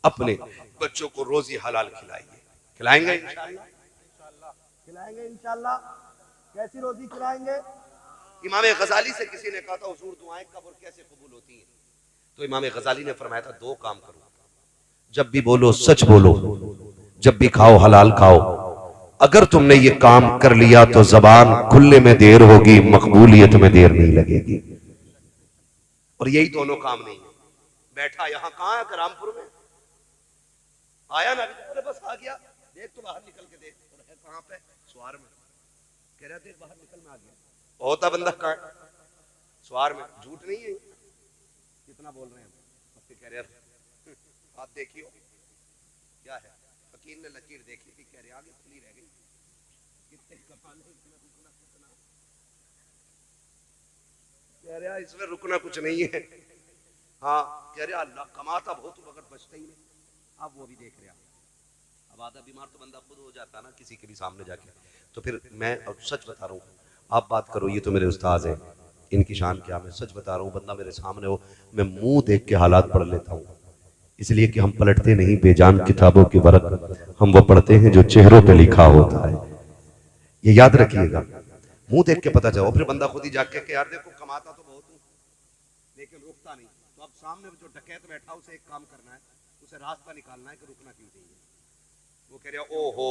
अपने बच्चों को रोजी हलाल खिलाइए, खिलाएंगे इंशाअल्लाह, खिलाएंगे इंशाअल्लाह। कैसी रोजी खिलाएंगे? इमाम गजाली से किसी ने कहा था हुजूर दुआएं कब और कैसे कबूल होती हैं, तो इमाम गजाली ने फरमाया था 2 काम करो, जब भी बोलो सच बोलो, जब भी खाओ हलाल खाओ। अगर तुमने ये काम कर लिया तो जबान खुलने में देर होगी, मकबूलियत में देर नहीं लगेगी। और यही दोनों काम नहीं है। बैठा यहां कहां है, रामपुर में आया ना, अरे बस आ गया, देख तो बाहर निकल के देख कहां पे, स्वार में, कह रहा देख बाहर निकल में आ गया, होता बंदा कहां, स्वार में, झूठ नहीं है, कितना बोल रहे हैं, कह रहे आप देखियो क्या है, फकीर ने लकीर देखी थी, कह रहे आगे खुली रह गई, कितने कमाल है, कह रहा इसमें रुकना कुछ नहीं है। हाँ कह रहे अल्लाह कमाता बहुत मगर बचता ही नहीं, आप वो भी देख रहे हैं। अब आधा बीमार तो बंदा खुद हो जाता है ना किसी के भी सामने जाके। तो फिर मैं अब सच बता रहा हूँ, आप बात करो, ये तो मेरे उस्ताद हैं, इनकी शान क्या, मैं सच बता रहा हूँ, बंदा मेरे सामने हो मैं मुंह देख के हालात पढ़ लेता हूँ, इसलिए कि हम पलटते नहीं बेजान किताबों के वर्क, हम वो पढ़ते हैं जो चेहरों पे लिखा होता है, ये याद रखिएगा। मुंह देख के पता चलो, फिर बंदा खुद ही जाके के यार देखो कमाता तो बहुत हूँ लेकिन रुकता नहीं, तो अब सामने जो डकैत बैठा उसे एक काम करना है, उसे रास्ता निकालना है कि रुकना क्यों चाहिए। वो कह रहा ओहो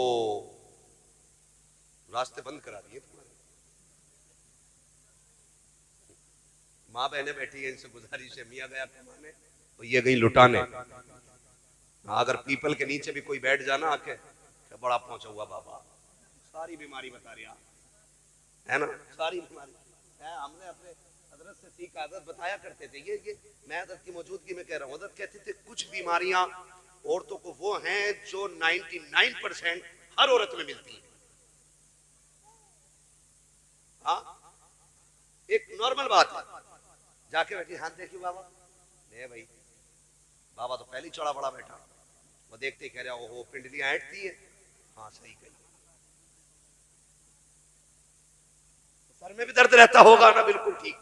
रास्ते बंद करा दिए तुम्हारे, माँ बहने बैठी है, इनसे गुजारिश है, मियाँ गया कमाने तो ये गई लुटाने। अगर पीपल के नीचे भी कोई बैठ जाना आके, बड़ा पहुंचा हुआ बाबा, सारी बीमारी बता रहा है ना, सारी बीमारी है। हमने अपने हजरत से सीख आदत बताया करते थे, ये मैं हजरत की मौजूदगी में कह रहा हूँ, हजरत कहते थे कुछ बीमारियां औरतों को वो हैं जो 99% हर औरत में मिलती है। हाँ एक नॉर्मल बात है, जाके बैठी हाथ देखिए बाबा, ले भाई बाबा तो पहले चढ़ा बड़ा बैठा, वो देखते कह रहा ओहो पिंडलियां ऐंठती है, हाँ सही कही, सर में भी दर्द रहता होगा ना, बिल्कुल ठीक,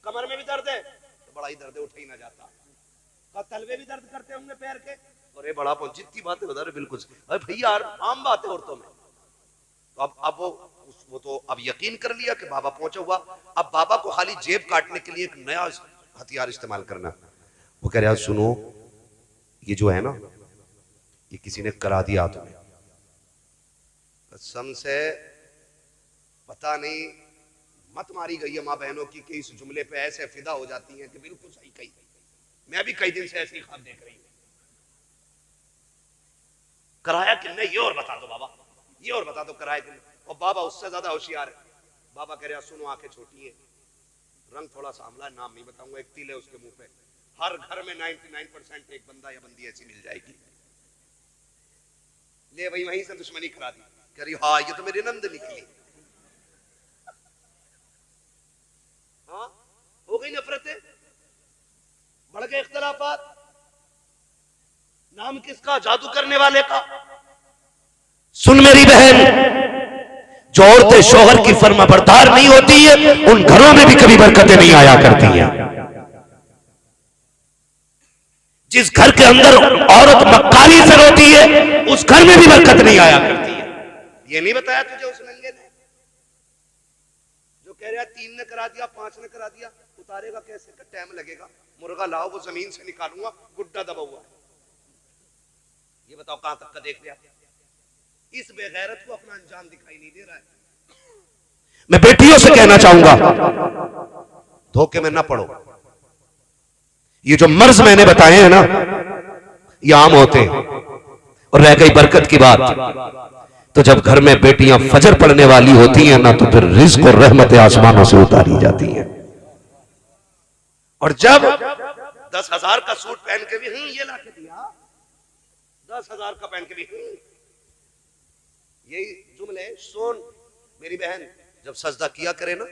कमर में भी दर्द है तो बड़ा ही दर्द है, उठ ही ना जाता, तलवे भी दर्द करते होंगे पैर के, अरे बड़ा जितनी बातें बता रहे बिल्कुल, अरे भैया आम बात है औरतों में। तो अब वो तो अब यकीन कर लिया कि बाबा पहुंचा हुआ, अब बाबा को खाली जेब काटने के लिए एक नया हथियार इस्तेमाल करना। वो कह रहा सुनो ये जो है ना ये किसी ने करा दिया तुम्हें, कसम से पता नहीं मत मारी गई है माँ बहनों की कि इस जुमले पे ऐसे फिदा हो जाती हैं कि बिल्कुल सही कही। मैं भी कई दिन से ऐसी ख्वाब देख रही हूँ। कराया किन्ने ये और बता दो बाबा, ये और बता दो कराया किन्ने। और बाबा उससे ज्यादा होशियार है। बाबा कह रहा सुनो आंखें छोटी है, रंग थोड़ा सांवला है, नाम नहीं बताऊंगा, एक तिल है उसके मुंह पे। हर घर में 99% एक बंदा या बंदी ऐसी मिल जाएगी। ले भाई वहीं से दुश्मनी करा दी। कह रही हाँ ये तो मेरी नंद निकली। हाँ हो गई नफरतें, बढ़ गए इख्तलाफात। नाम किसका? जादू करने वाले का। सुन मेरी बहन, जो औरतें शौहर की फर्माबरदार नहीं होती है उन घरों में भी कभी बरकतें नहीं आया करती हैं। जिस घर के अंदर औरत मक्कारी से रोती है उस घर में भी बरकत नहीं आया करती है। ये नहीं बताया तुझे उस नंगे ने जो कह रहा 3 ने करा दिया 5 ने करा दिया, उतारेगा कैसे? का टाइम लगेगा। मुर्गा लाओ वो जमीन से निकालूंगा, गुड्डा दबा हुआ है। ये बताओ कहां तक का देख लिया? इस बेगैरत को अपना अंजाम दिखाई नहीं दे रहा है। मैं बेटियों से कहना चाहूंगा धोखे में ना पड़ो। ये जो मर्ज मैंने बताए हैं ना ये आम होते हैं। और रह गई बरकत की बात, तो जब घर में बेटियां फजर पढ़ने वाली होती हैं ना तो फिर रिज़्क़ और रहमत आसमानों से उतारी जाती हैं। और जब 10,000 का सूट पहन के भी ये ला के दिया, 10,000 का पहन के भी यही जुमले सुन मेरी बहन। जब सजदा किया करे ना,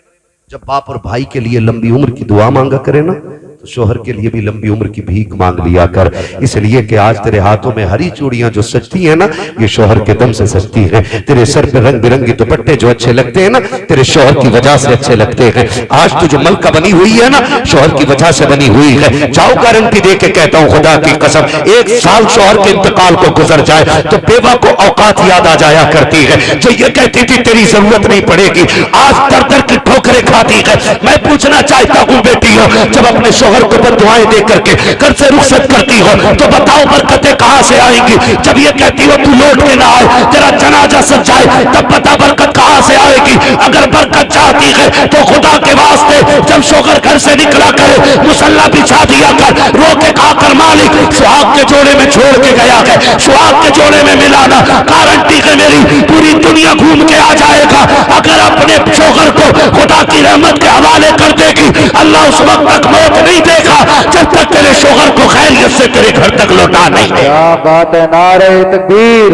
जब बाप और भाई के लिए लंबी उम्र की दुआ मांगा करे ना तो शोहर के लिए भी लंबी उम्र की भीख मांग लिया कर। इसलिए कि आज तेरे हाथों में हरी चूड़ियां जो सजती हैं ना ये शोहर के दम से सजती हैं। तेरे सर पे रंग बिरंगी दुपट्टे जो अच्छे लगते हैं ना तेरे शोहर की वजह से अच्छे लगते हैं। आज तू जो मलका बनी हुई है ना शोहर की वजह से बनी हुई है। जाओ गारंटी दे के कहता हूं खुदा की कसम, 1 साल शोहर के इंतकाल को गुजर जाए तो बेवा को औकात याद आ जाया करती है जो ये कहती थी तेरी जरूरत नहीं पड़ेगी, आज दर दर की ठोकरें खाती है। मैं पूछना चाहता हूं बेटियों, जब अपने शोहर को बददुआएं दे करके घर से रुखसत करती हो तो बताओ बरकतें कहां से आएंगी? जब ये कहती हो तू लौट के ना आए तेरा जनाजा सज जाए तब बता बरकत कहां से आएगी? अगर बरकत चाहती है तो खुदा के वास्ते जब शोहर घर से निकला करे मुसल्ला बिछा दिया कर, रो के कहा कर मालिक सुहाग के जोड़े में छोड़ के गया है, सुहाग के जोड़े में मिलाना गारंटी है मेरी पूरी दुनिया घूम के आ जाएगा। अगर अपने शोहर को खुदा की रहमत के हवाले कर देगी अल्लाह उस वक्त तक मौत नहीं देगा जब तक तेरे शोहर को खैरियत से तेरे घर तक लौटा नहीं दे। क्या बात है। नारे तकबीर,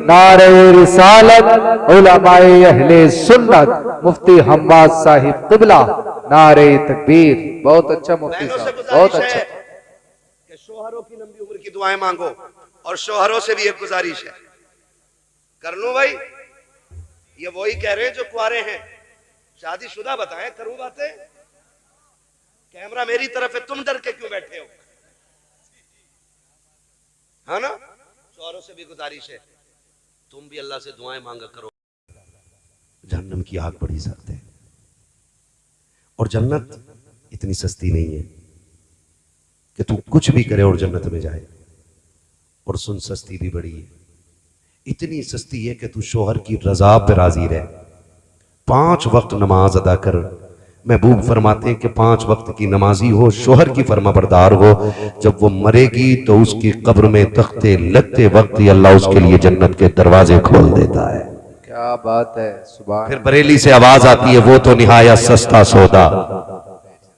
नारे रिसालत, उलमाए अहले सुन्नत, मुफ्ती हम्माद साहिब क़िबला, नारे तकबीर। बहुत अच्छा मुफ्ती साहब, बहुत अच्छा। कि शोहरों की लंबी उम्र की दुआएं मांगो और शोहरों से भी एक गुजारिश है, कर लूं भाई? ये वही कह रहे हैं जो कुआरे हैं, शादीशुदा बताएं, करूं बातें? कैमरा मेरी तरफ है, तुम डर के क्यों बैठे हो? है ना? शोहरों से भी गुजारिश है तुम भी अल्लाह से दुआएं मांगा करो। जहन्नम की आग बड़ी सख्त है और जन्नत इतनी सस्ती नहीं है कि तू कुछ भी करे और जन्नत में जाए। और सुन सस्ती भी बड़ी है, इतनी सस्ती है कि तू शोहर की रजा पे राजी रहे, 5 वक्त नमाज अदा कर। महबूब फरमाते हैं कि 5 वक्त की नमाजी हो, शोहर की फरमाबरदार हो, जब वो मरेगी तो उसकी कब्र में तख्ते लगते वक्त ही अल्लाह उसके लिए जन्नत के दरवाजे खोल देता है। क्या बात है। सुभान। फिर बरेली से आवाज आती है वो तो निहायत सस्ता सौदा,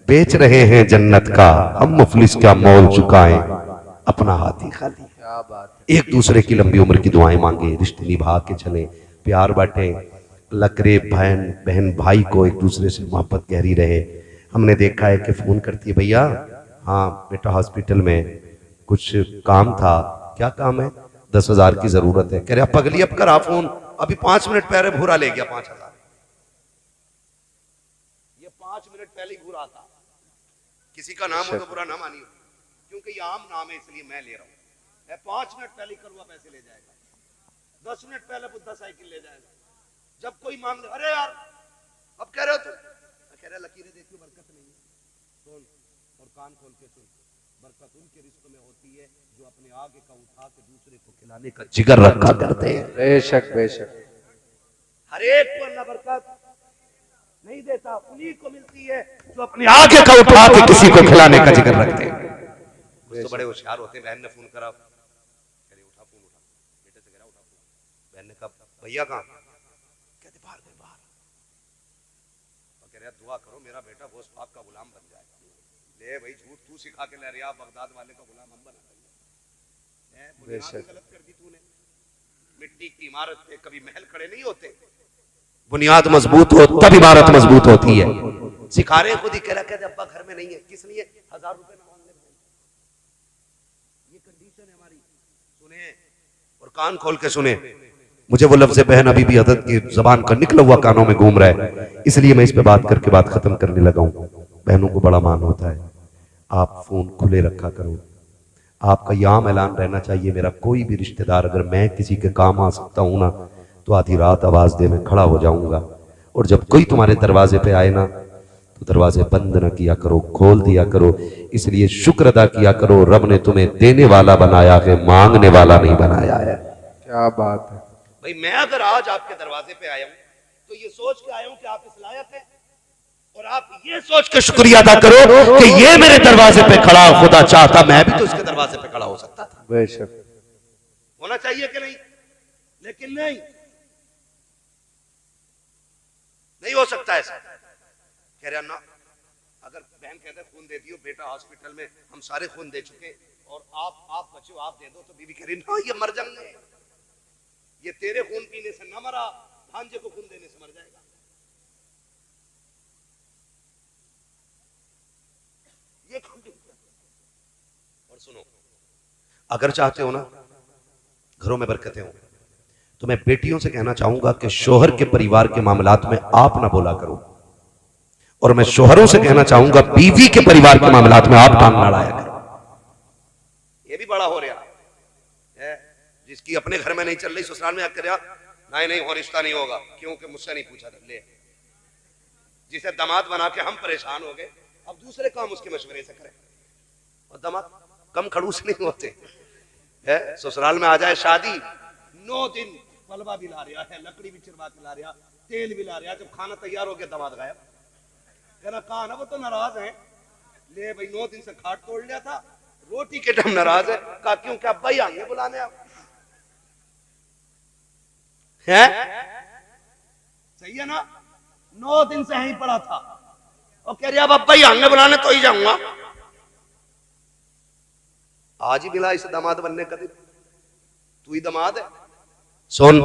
बेच रहे हैं जन्नत का हम मुफलिस का मोल चुकाएं अपना हाथी खाली। क्या बात है। एक दूसरे की लंबी उम्र की दुआएं मांगे, रिश्ते निभा के चले, प्यार बांटे, लकरे बहन भाई को एक दूसरे से मोहब्बत गहरी रहे। हमने देखा है कि फोन करती है भैया हाँ बेटा हॉस्पिटल में कुछ काम था। क्या काम है? 10,000 की जरूरत है। कह रहे पगली अब करा फोन, अभी 5 मिनट पहले भूरा ले गया 5,000। ये 5 मिनट पहले ही भूरा था। किसी का नाम हो तो बुरा ना मानिए क्योंकि ये आम नाम है इसलिए मैं ले रहा हूं। 5 मिनट पहले करुआ पैसे ले जाएगा, 10 मिनट पहले बुद्धा साइकिल ले जाएगा। जब कोई मांग ले अरे यार अब कह रहे हो तुम, कह रहे लकीरें देखियो बरकत नहीं है। सुन और कान खोल के सुन, बरकत उनके रिश्तों में होती है जो अपने आगे का उठा के दूसरे को खिलाने का जिगर रखा करते हैं। बेशक बेशक। हर एक को अल्लाह बरकत नहीं देता, उन्हीं को मिलती है जो अपनी आगे का उठा के किसी को खिलाने का जिक्र रखते हैं। तो बड़े होशियार होते हैं। बहन ने फोन करा, उठा फोन, उठा बेटे से कह रहा उठा फोन। बहन ने कहा भैया कहाँ? कहते बाहर गए बाहर। और कह रहा दुआ करो मेरा बेटा बोस पाक का गुलाम बन जाए। ले भाई झूठ तू सिखा के ले रहा, बगदाद वाले का गुलाम हम बना देंगे। बुनियाद गलत कर दी तूने। मिट्टी की इमारत पे कभी महल खड़े नहीं होते, बुनियाद मजबूत हो तब इमारत मजबूत होती है। सिखा रहे खुद ही कह रहा, कहते अब्बा घर में नहीं है, किस लिए? 1000 रुपए ना मांगने। ये कंडीशन है हमारी। सुने और कान खोल के सुने। मुझे वो लफ्ज़ बहन अभी भी हदत की जबान का निकला हुआ कानों में घूम रहा है, इसलिए मैं इस पे बात करके बात खत्म करने लगा हूं। बहनों को बड़ा मान होता है, आप फोन खुले रखा करो। आपका यहां ऐलान रहना चाहिए, मेरा कोई भी रिश्तेदार अगर मैं किसी के काम आ सकता हूं ना, तो आधी रात आवाज दे मैं खड़ा हो जाऊंगा। और जब कोई तुम्हारे दरवाजे पे आए ना, तो दरवाजे बंद न किया करो, खोल दिया करो। इसलिए शुक्र अदा किया करो, रब ने तुम्हें देने वाला बनाया है, मांगने वाला नहीं बनाया है। क्या बात है भाई। मैं अगर आज आपके दरवाजे पे आया हूं तो ये सोच के आया हूं कि आप इस लायक हैं, और आप ये सोच के शुक्रिया अदा करो कि ये मेरे दरवाजे पे खड़ा, खुदा चाहता मैं भी तो इसके दरवाजे पे खड़ा हो सकता था। बेशक होना चाहिए कि नहीं? लेकिन नहीं, नहीं हो सकता ऐसा। कह रहा ना, अगर बहन कहते खून दे दियो, बेटा हॉस्पिटल में हम सारे खून दे चुके और आप बचो, आप दे दो, तो बीवी कह रही ना ये मर जाएंगे, ये तेरे खून पीने से न मरा, भांजे को खून देने से मर जाएगा। ये और सुनो, अगर चाहते हो ना घरों में बरकतें हो, तो मैं बेटियों से कहना चाहूंगा कि शोहर के परिवार के मामलात में आप ना बोला करो, और मैं शोहरों से कहना चाहूंगा बीवी के परिवार के मामलात में आप टांग ना अड़ाया करो। ये भी बड़ा हो रहा है, जिसकी अपने घर में नहीं चल रही ससुराल में आकर रहा, नहीं और रिश्ता नहीं होगा, क्योंकि मुझसे नहीं पूछा था। ले, जिसे दामाद बना के हम परेशान हो गए, अब दूसरे काम उसके मशवरे से करें। और दामाद कम खड़ूस नहीं होते है। ससुराल में आ जाए शादी, 9 दिन पलवा भी ला रहा है, लकड़ी भी चिरवा के ला रहा, तेल भी ला रहा, जब खाना तैयार हो गया दामाद गायब। कहना कहा ना वो तो नाराज है। ले भाई 9 दिन से खाट तोड़ लिया था, रोटी के टाइम नाराज है। कहा क्यों? क्या अब्बा ही आएंगे बुलाने आप है? सही है ना? 9 दिन से यहीं पड़ा था और कह रही अब अब्बा ही आएंगे बुलाने तो ही जाऊंगा। आज ही मिला इसे दामाद बनने का दिन, तू ही दामाद है। सुन,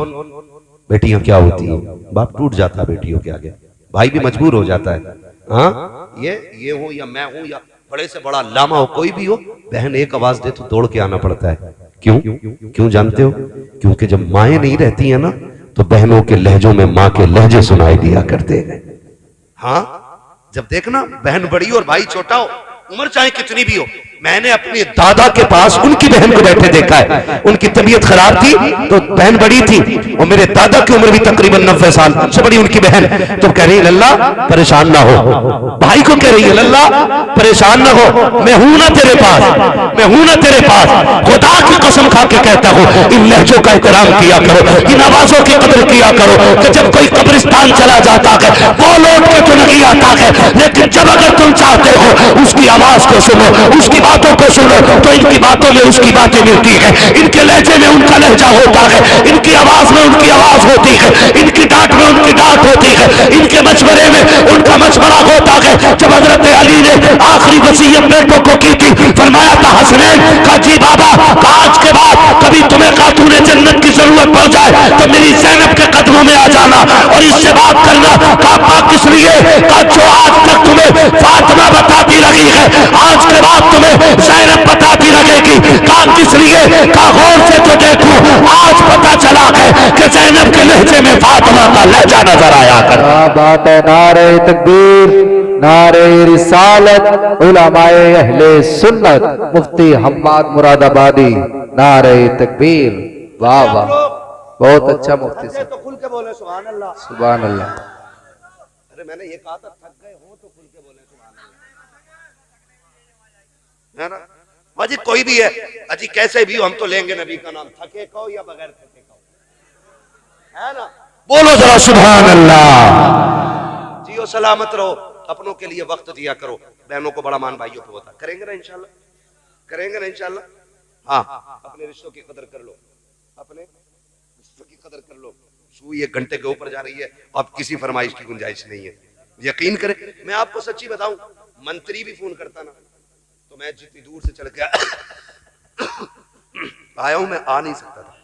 बेटियां क्या होती है, बाप टूट जाता है बेटियों के आगे, भाई भी मजबूर हो जाता है। हाँ, ये हो या मैं हूं या बड़े से बड़ा लामा हो, कोई भी हो, बहन एक आवाज दे तो दौड़ के आना पड़ता है। क्यों जानते हो? क्योंकि जब माएं नहीं रहती है ना, तो बहनों के लहजों में माँ के लहजे सुनाई दिया करते हैं। हाँ, जब देखना बहन बड़ी और भाई छोटा हो, उम्र चाहे कितनी भी हो, मैंने अपने दादा के पास उनकी बहन को बैठे देखा है। उनकी तबीयत खराब थी तो बहन बड़ी थी, और मेरे दादा की उम्र भी तकरीबन 90 साल, सबसे बड़ी उनकी बहन। तो कह रही है लल्ला परेशान ना हो, भाई को कह रही है लल्ला परेशान ना हो, मैं हूं ना तेरे पास, मैं हूं ना तेरे पास। खुदा की कसम खा के कहता हूं, इन लहजों का एहतराम किया करो, इन आवाजों की कदर किया करो। कि जब कोई कब्रिस्तान चला जाता है वो लौट के तो नहीं आता है, लेकिन जब अगर तुम चाहते हो उसकी आवाज को सुनो, उसकी बातों को सुनो, तो इनकी बातों में उसकी बातें मिलती है, इनके लहजे में उनका लहजा होता है, इनकी आवाज में उनकी आवाज होती है, इनकी डांट में उनकी डांट होती है, इनके मशवरे में उनका मशवरा होता है। जब हजरत अली ने आखिरी वसीयत बेटों को की थी, फरमाया था हसनैन का जी बाबा, आज के बाद कभी तुम्हें खातून जन्नत की जरूरत पड़ जाए तो मेरी ज़ैनब के कदमों में आ जाना और इससे बात करना। का किस लिए? का जो आज तक तुम्हें फातिमा बताती रही है, आज के बाद तुम्हें ज़ैनब बताती रहेगी। का किस लिए? का गौर से तो देखो, आज पता चला है कि ज़ैनब के लहजे में फातिमा का लहजा नजर आया कर। क्या बात है। नारे तकबीर, नारे रिसालत, उलमाए अहले सुन्नत, मुफ्ती हम्माद मुरादाबादी, नारे तकबीर। वाह वाह, बहुत अच्छा मुफ्ती साहब। तो खुल के बोले सुभान अल्लाह, सुभान अल्लाह। अरे मैंने ये कहा था थक गए हो तो खुल के बोले सुभान अल्लाह, है ना? बाजी कोई भी है अजी, कैसे भी हो हम तो लेंगे नबी का नाम, थके कहो या बगैर थके कहो, है ना? बोलो जरा सुभान अल्लाह। जियो सलामत रहो, अपनों के लिए वक्त दिया करो, बहनों को बड़ा मान भाइयों पे होता। करेंगे ना इंशाल्लाह, करेंगे ना इंशाल्लाह। हाँ, अपने रिश्तों की कदर कर लो, अपने रिश्तों की कदर कर लो। सुई 1 घंटे के ऊपर जा रही है, अब किसी फरमाइश की गुंजाइश नहीं है। यकीन करें, मैं आपको सच्ची बताऊं, मंत्री भी फोन करता ना तो मैं जितनी दूर से चल के आया हूं, मैं आ नहीं सकता था।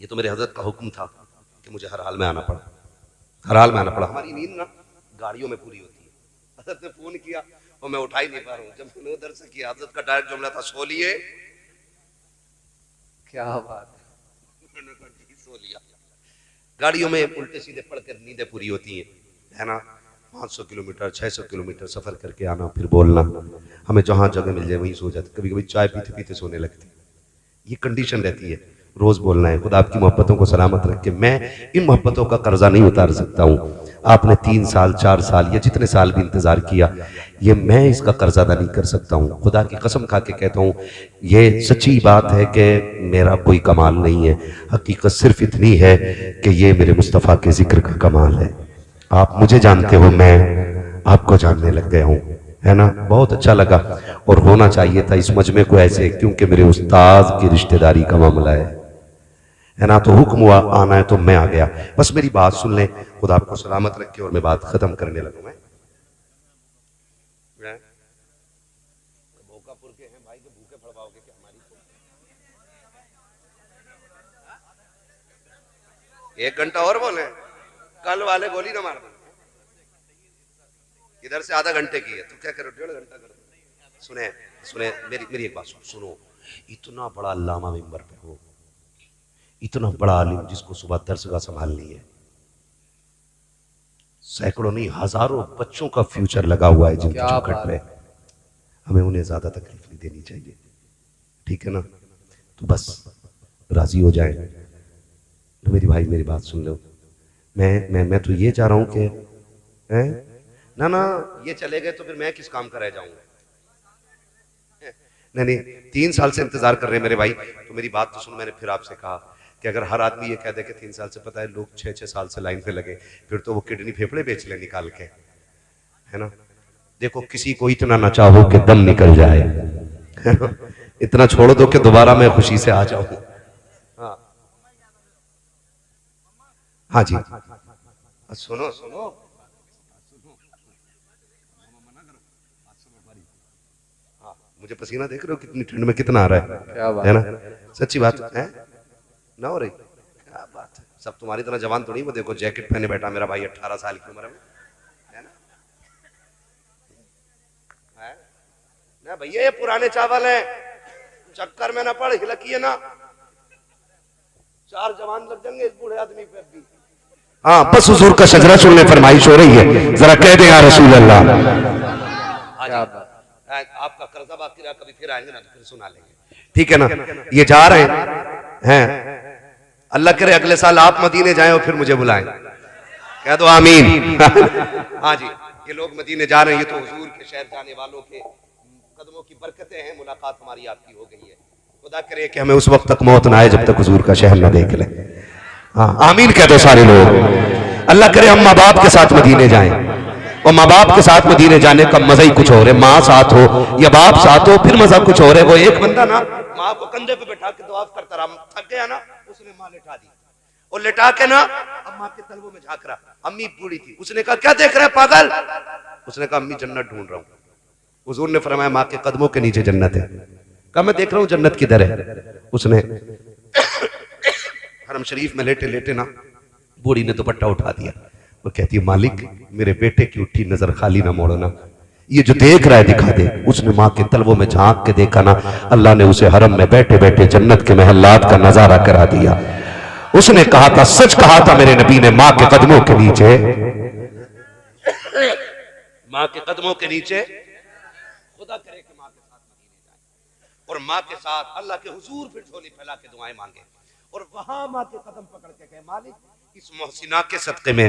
ये तो मेरे हजरत का हुक्म था कि मुझे हर हाल में आना पड़ा, हर हाल में आना पड़ा। हमारी नींद ना गाड़ियों में पूरी होती है। हजरत ने फोन किया और मैं उठा ही नहीं पा रहा हूँ। जब मैंने उधर से किया, हजरत का डायरेक्ट जुमला था, सो लिए। क्या बात है, मैंने कहा जी सो लिया। गाड़ियों में उल्टे सीधे पढ़कर नींदें पूरी होती है ना। 500 किलोमीटर 600 किलोमीटर सफर करके आना, फिर बोलना, हमें जहां जगह मिल जाए वहीं सो जाते। कभी कभी चाय पीते पीते सोने लगते। ये कंडीशन रहती है, रोज बोलना है। खुदा आपकी मोहब्बतों को सलामत रखे। मैं इन मोहब्बतों का कर्जा नहीं उतार सकता हूँ। आपने 3 साल 4 साल या जितने साल भी इंतजार किया, ये मैं इसका कर्जा अदा नहीं कर सकता हूँ। खुदा की कसम खा के कहता हूँ, ये सच्ची बात है कि मेरा कोई कमाल नहीं है। हकीकत सिर्फ इतनी है कि ये मेरे मुस्तफ़ा के जिक्र का कमाल है। आप मुझे जानते हो, मैं आपको जानने लग गया हूँ, है ना। बहुत अच्छा लगा, और होना चाहिए था इस मजमे को ऐसे, क्योंकि मेरे उस्ताद की रिश्तेदारी का मामला है ना। तो हुक्म हुआ आना है तो मैं आ गया। बस मेरी बात सुन लें, खुदा आपको सलामत रखे, और मैं बात खत्म करने लगूं। मैं भोकापुर के हैं भाई, के भूखे फड़वाओगे क्या हमारी? 1 घंटा और बोले, कल वाले गोली ना मार दें। इधर से आधा घंटे की है, तो क्या करो 1.5 घंटा कर दो। सुने सुने, मेरी एक बात सुनो। इतना बड़ा अल्लामा मिंबर पे हो, इतना बड़ा आलिम जिसको सुबह दरसगाह संभालनी है, सैकड़ों नहीं हजारों बच्चों का फ्यूचर लगा हुआ है जिनकी चौखट पे, हमें उन्हें ज्यादा तकलीफ नहीं देनी चाहिए, ठीक है ना। तो बस राजी हो जाए। तो मेरी भाई मेरी बात सुन लो। मैं तो ये चाह रहा हूं कि ना ये चले गए तो फिर मैं किस काम का रह जाऊंगा। नहीं 3 साल से इंतजार कर रहे हैं मेरे भाई। तो मेरी बात तो सुन, मैंने फिर आपसे कहा कि अगर हर आदमी ये कह दे कि 3 साल से, पता है लोग 6-6 साल से लाइन पे लगे, फिर तो वो किडनी फेफड़े बेच ले निकाल के, है ना। देखो किसी को इतना ना चाहो कि दम निकल जाए, इतना छोड़ दो कि दोबारा मैं खुशी से आ जाऊं। हाँ जी, सुनो सुनो, मुझे पसीना देख रहे हो कितनी ठंड में कितना आ रहा है ना। सच्ची बात है ना हो रही, क्या बात है। सब तुम्हारी तरह जवान तो नहीं, वो देखो जैकेट पहने बैठा मेरा भाई 18 साल की उम्र में, है ना भैया। ये पुराने चावल है, चक्कर में ना पड़, हिलकिए ना, 4 जवान लग जाएंगे इस बूढ़े आदमी पे भी। हाँ बस हुजूर का शजरा सुनने फरमाइश हो रही है, जरा कह दे या रसूल अल्लाह। आपका कर्जा बाकी रहा, कभी फिर आएंगे ना तो फिर सुना लेंगे, ठीक है ना। ये जा रहे हैं, अल्लाह करे अगले साल आप मदीने जाएं और फिर मुझे बुलाएं, कह दो आमीन। हाँ जी, ये लोग मदीने जा रहे हैं, ये तो हुजूर के शहर जाने वालों के कदमों की बरकतें हैं। मुलाकात हमारी आपकी हो गई है। खुदा करे कि हमें उस वक्त तक मौत ना आए जब तक हुजूर का शहर ना देख ले। हाँ आमीन कह दो सारे लोग। अल्लाह करे हम माँ बाप के साथ मदीने जाएं, और माँ बाप के साथ मदीने जाने का मजा ही कुछ और है। माँ साथ हो या बाप साथ हो, फिर मजा कुछ और है। वो एक बंदा ना माँ को कंधे पे बैठा के दुआ करता रहा, थक गया ना, उसने माँ लिटा दी, और लिटा के ना अब माँ के तलवों में झांक रहा। अम्मी बूढ़ी थी, उसने कहा क्या देख रहा है पागल। उसने कहा अम्मी जन्नत ढूंढ रहा हूँ। हुजूर ने फरमाया माँ के कदमों के नीचे जन्नत है। कहा मैं देख रहा हूँ जन्नत किधर है। उसने हरम शरीफ में लेटे लेटे ना बूढ़ी ने दुपट्टा उठा दिया। वो कहती है मालिक मेरे बेटे की उठी नजर खाली ना मोड़ना, ये जो देख रहा है दिखा दे। उसने माँ के तलवों में झांक के देखा ना, अल्लाह ने उसे हरम में बैठे बैठे जन्नत के महलात का नजारा करा दिया। उसने कहा था, सच कहा था मेरे नबी ने, माँ के कदमों के नीचे, माँ के कदमों के नीचे। खुदा करे कि माँ के साथ मदीने जाए और माँ के साथ अल्लाह के हुजूर फिर झोली फैला के दुआएं मांगे, और वहां माँ के कदम पकड़ के कहे मालिक इस मोहसिना के सदक़े में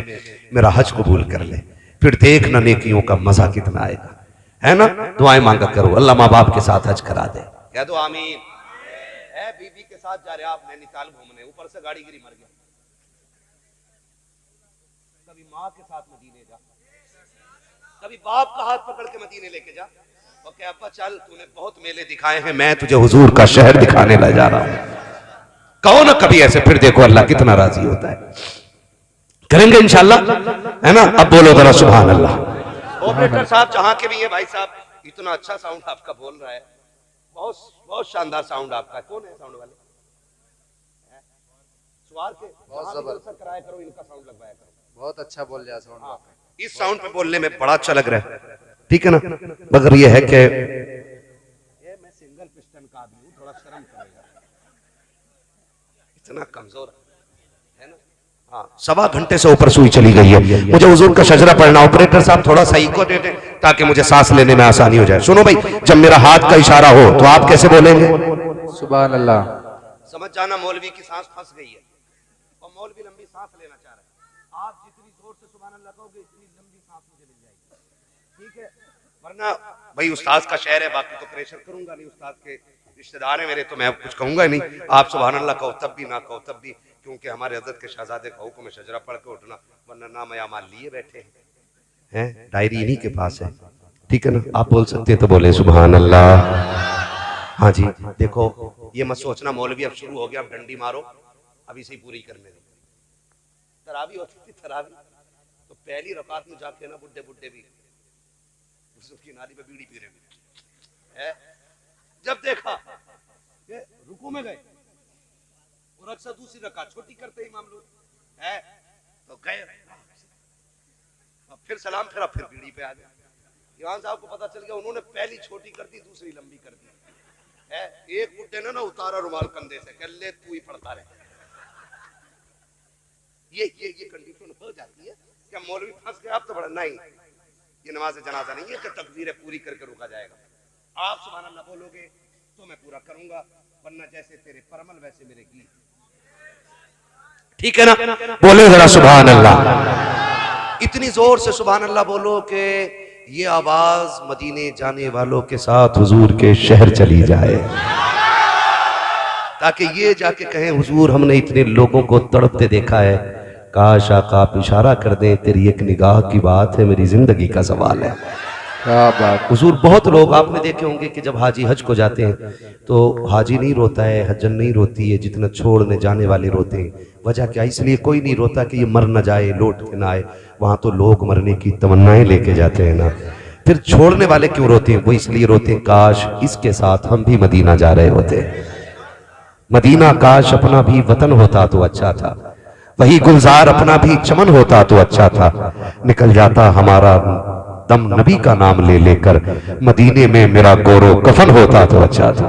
मेरा हज कबूल कर ले, फिर देखना नेकियों का मजा कितना आएगा, है ना। दुआएं मांगा करो, अल्लाह माँ बाप के साथ हज करा दे, कह दो आमीन। है बीवी के साथ जा रहे आप नैनीताल घूमने, ऊपर से गाड़ी गिरी मर गया। कभी माँ के साथ मदीने जा, कभी बाप का हाथ पकड़ के मदीने लेके जा और क्या अब्बा चल, तूने बहुत मेले दिखाए हैं, मैं तुझे हुजूर का शहर दिखाने ला जा रहा हूं। कहो ना कभी ऐसे, फिर देखो अल्लाह कितना राजी होता है। करेंगे इंशाल्लाह, है ना। अब बोलो जरा सुभान अल्लाह। ऑपरेटर साहब जहां के भी है, भाई साहब इतना अच्छा साउंड आपका बोल रहा है, बहुत बहुत शानदार साउंड आपका। कौन है साउंड वाले? सवार के बहुत जबरदस्त कराया करो, इनका साउंड लगवाया करो। बहुत अच्छा बोल रहा है साउंड। हाँ, इस साउंड पे बोलने में बड़ा अच्छा लग रहा है, ठीक है ना। मगर ये है कि ये मैं सिंगल पिस्टन का आदमी हूं, थोड़ा शर्म करेगा, इतना कमजोर है ना। हाँ, 1.25 घंटे से ऊपर सुई चली गई है, मुझे हुजूर का शजरा पढ़ना। ऑपरेटर साहब थोड़ा सा इको दे दें ताकि मुझे सांस लेने में आसानी हो जाए। सुनो भाई, जब मेरा हाथ का इशारा हो तो आप कैसे बोलेंगे? सुभान अल्लाह। समझ जाना मौलवी की सांस फंस गई है और मौलवी लंबी सांस लेना चाह रहा है। आप जितनी जोर से सुभान अल्लाह कहोगे इतनी लंबी सांस मुझे मिल जाएगी, ठीक है। वरना भाई उस्ताद का शहर है, बाकी तो प्रेशर करूंगा नहीं, उस्ताद के रिश्तेदार है मेरे, तो मैं कुछ कहूंगा नहीं। आप सुभान अल्लाह कहो तब भी, ना कहो तब भी, क्योंकि हमारे हज़रत के शहजादे का हुक्म है शजरा पढ़ के उठना, वरना नाम यामाल लिए बैठे हैं, डायरी इन्हीं के पास है, ठीक है ना। आप बोल सकते हैं तो बोले सुभान अल्लाह। हाँ जी, देखो ये मत सोचना मौलवी अब शुरू हो गया, अब डंडी मारो, अभी से ही पूरी करने दो। तरावी होती थी, तरावी तो पहली रकात में जाके ना बुड्ढे बुड्ढे भी उसकी नाली पे बीड़ी पी रहे हैं। जब देखा ये रुकू में गए और अक्सर दूसरी रकात छोटी करते इमाम लोग है तो गए, अब फिर सलाम फिरा, फिर बीड़ी पे आ गए। इमाम साहब को पता चल गया, उन्होंने पहली छोटी कर दी, दूसरी लंबी कर दी है। एक बुड्ढे ने ना उतारा रुमाल कंधे से, कह ले तू ही पढ़ता रहे। ये कंडीशन हो जाती है क्या मौलवी फंस गया, आप तो बड़ा नहीं, ये नमाज जनाजा नहीं है कि तकबीरें पूरी करके रुका जाएगा। आप सुभान अल्लाह बोलोगे तो मैं पूरा करूंगा, वरना जैसे तेरे परमल वैसे मेरे गीत, ठीक है ना। बोले जरा सुभान अल्लाह, इतनी जोर से सुभान अल्लाह बोलो कि ये आवाज मदीने जाने वालों के साथ हुजूर के शहर चली जाए, ताकि ये जाके कहें हुजूर हमने इतने लोगों को तड़पते देखा है, काश आका आप इशारा कर दें, तेरी एक निगाह की बात है, मेरी जिंदगी का सवाल है। क्या बात हुजूर। बहुत लोग आपने देखे होंगे कि जब हाजी हज को जाते हैं तो हाजी नहीं रोता है, हजन नहीं रोती है जितना छोड़ने जाने वाले रोते हैं। वजह क्या? इसलिए कोई नहीं रोता कि ये मर न जाए, लौट के ना आए। वहां तो लोग मरने की तमन्नाएं लेके जाते हैं ना। फिर छोड़ने वाले क्यों रोते हैं? वो इसलिए रोते हैं काश इसके साथ हम भी मदीना जा रहे होते, मदीना काश अपना भी वतन होता तो अच्छा था, वही गुलजार अपना भी चमन होता तो अच्छा था, निकल जाता हमारा दम नबी का नाम ले लेकर, मदीने में मेरा गोरो कफन होता तो अच्छा था,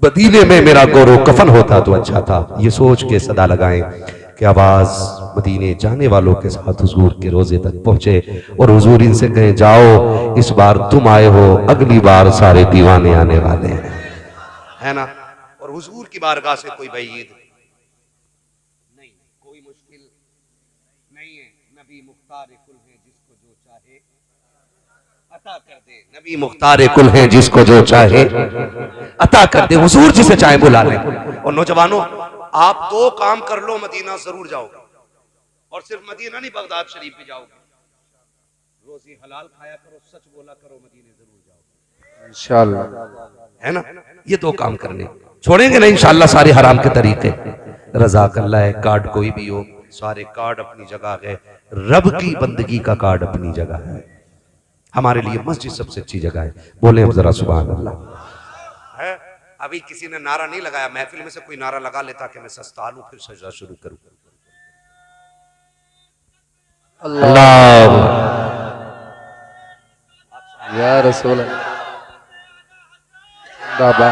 मदीने में मेरा गोरो कफन होता तो अच्छा था। ये सोच के सदा लगाएं कि आवाज मदीने जाने वालों के साथ हुजूर के रोजे तक पहुंचे और हुजूर इनसे कहें जाओ इस बार तुम आए हो, अगली बार सारे दीवाने आने वाले हैं, है ना। और हुजूर की बारगाह से कोई बईद नहीं, कोई मुश्किल नहीं है। नबी मुख्तार कुल है जिसको जो चाहे अता कर दे, नबी मुख्तार कुल है जिसको जो चाहे अता कर दे, हुजूर जिसे चाहे बुला ले। और नौजवानों आप 2 काम कर लो, मदीना जरूर जाओगे, और सिर्फ मदीना नहीं बगदाद शरीफ भी जाओगे। रोजी हलाल खाया करो, सच बोला करो, मदीने जरूर जाओगे इंशाअल्लाह, है ना। ये 2 काम करने, छोड़ेंगे नहीं इंशाअल्लाह सारे हराम के तरीके। रज़ाकल्लाह है, कार्ड कोई भी हो, सारे कार्ड अपनी जगह है, रब की बंदगी का कार्ड अपनी जगह है, हमारे लिए मस्जिद सबसे अच्छी जगह है। बोले अब जरा सुभान अल्लाह। है अभी किसी ने नारा नहीं लगाया, महफिल में से कोई नारा लगा लेता कि मैं सस्ता लूं फिर सजदा शुरू करूं। अल्लाह या रसूल बाबा,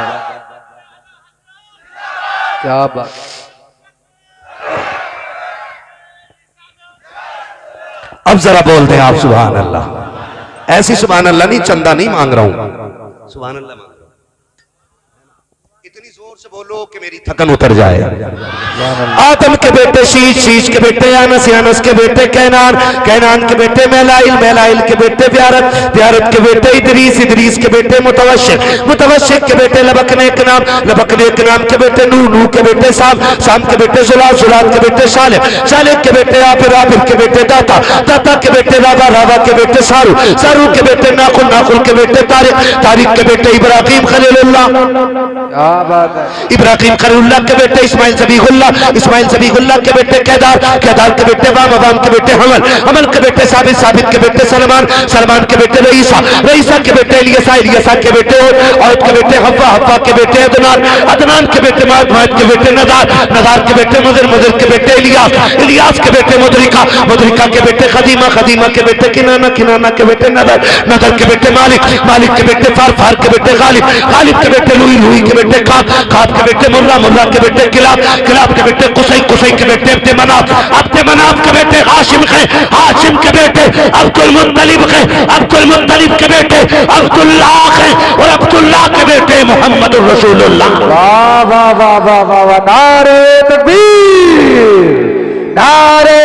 क्या बात। अब जरा बोलते हैं आप सुभान अल्लाह। ऐसी सुभान अल्लाह नहीं, चंदा नहीं मांग रहा हूं, सुभान अल्लाह मांग रहा हूं। इतनी जोर से बोलो कि मेरी थकन उतर जाए। आदम के बेटे शीश, शीश के बेटे यानस, यानस के बेटे कैनान, कैनान के बेटे मैलाइल, मैलाइल के बेटे ब्यारत, ब्यारत के बेटे इदरीस, इदरीस के बेटे मुतवश्शिक, मुतवश्शिक के बेटे लबकने के नाम, लबकने के नाम के बेटे नूह, नूह के बेटे साम, साम के बेटे जुलाल, जुलाल के बेटे शालिक, शालिक के बेटे आबिर, आबिर के बेटे दाता, दाता के बेटे रावा, रावा के बेटे सारू, सारू के बेटे नाखुल, नाखुल के बेटे तारिक, तारिक के बेटे इब्राहिम खलीलुल्लाह, क्या बात है। इब्राहिम खलीलुल्लाह के बेटे इस्माइल ज़बीहुल्लाह, इस्माइल ज़बीहुल्लाह के बेटे केदार, केदार के बेटे वाम, वाम के बेटे हमल, हमल के बेटे साबित, साबित के बेटे सलमान, सलमान के बेटे रईसा, रईसा के बेटे इलियसा, इलियसा के बेटे और के बेटे हव्वा, हव्वा के बेटे अदनान, अदनान के बेटे माद, माद के बेटे नदार, नदार के बेटे मुदर, मुदर के बेटे इलियास, इलियास के बेटे मुदरिका, मुदरिका के बेटे खदीमा, खदीमा के बेटे किनाना, किनाना के बेटे नदर, नदर के बेटे मालिक, मालिक के बेटे फार, फार के बेटे गालिब, गालिब के बेटे लुई, लुई के बेटे काब, काब के बेटे मुर्रा, मुर्रा के बेटे किलाब, किलाब के बेटे कुसै, कुसै के बेटे अब्दे मनाफ, अब्दे मनाफ के बेटे हाशिम है, हाशिम के बेटे अब्दुल मुत्तलिब है, अब्दुल मुत्तलिब के बेटे अब्दुल्लाह है और अब्दुल्लाह के बेटे मोहम्मद रसूलुल्लाह। वाह वाह वाह वाह वाह वाह, नारे तकबीर, नारे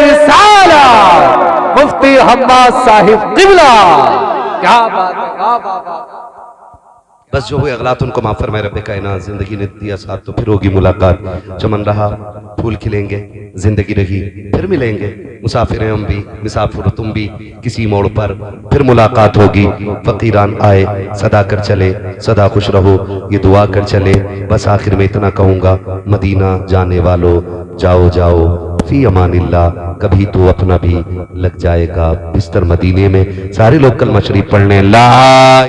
रिसालत, मुफ्ती हम्माद साहिब किबला। क्या बात है, क्या बात है। बस जो हुए अगलात उनको माफ फरमाए रब्बे कायनात। जिंदगी ने दिया साथ तो फिर होगी मुलाकात, चमन रहा फूल खिलेंगे, जिंदगी रही फिर मिलेंगे, मुसाफिर हैं हम भी, मुसाफिर तुम भी, किसी मोड़ पर फिर मुलाकात होगी। फकीरान आए सदा कर चले, सदा खुश रहो ये दुआ कर चले। बस आखिर में इतना कहूंगा, मदीना जाने वालों जाओ जाओ फी अमानिल्लाह, कभी तो अपना भी लग जाएगा बिस्तर मदीने में। सारे लोग कलमा शरीफ पढ़ने ला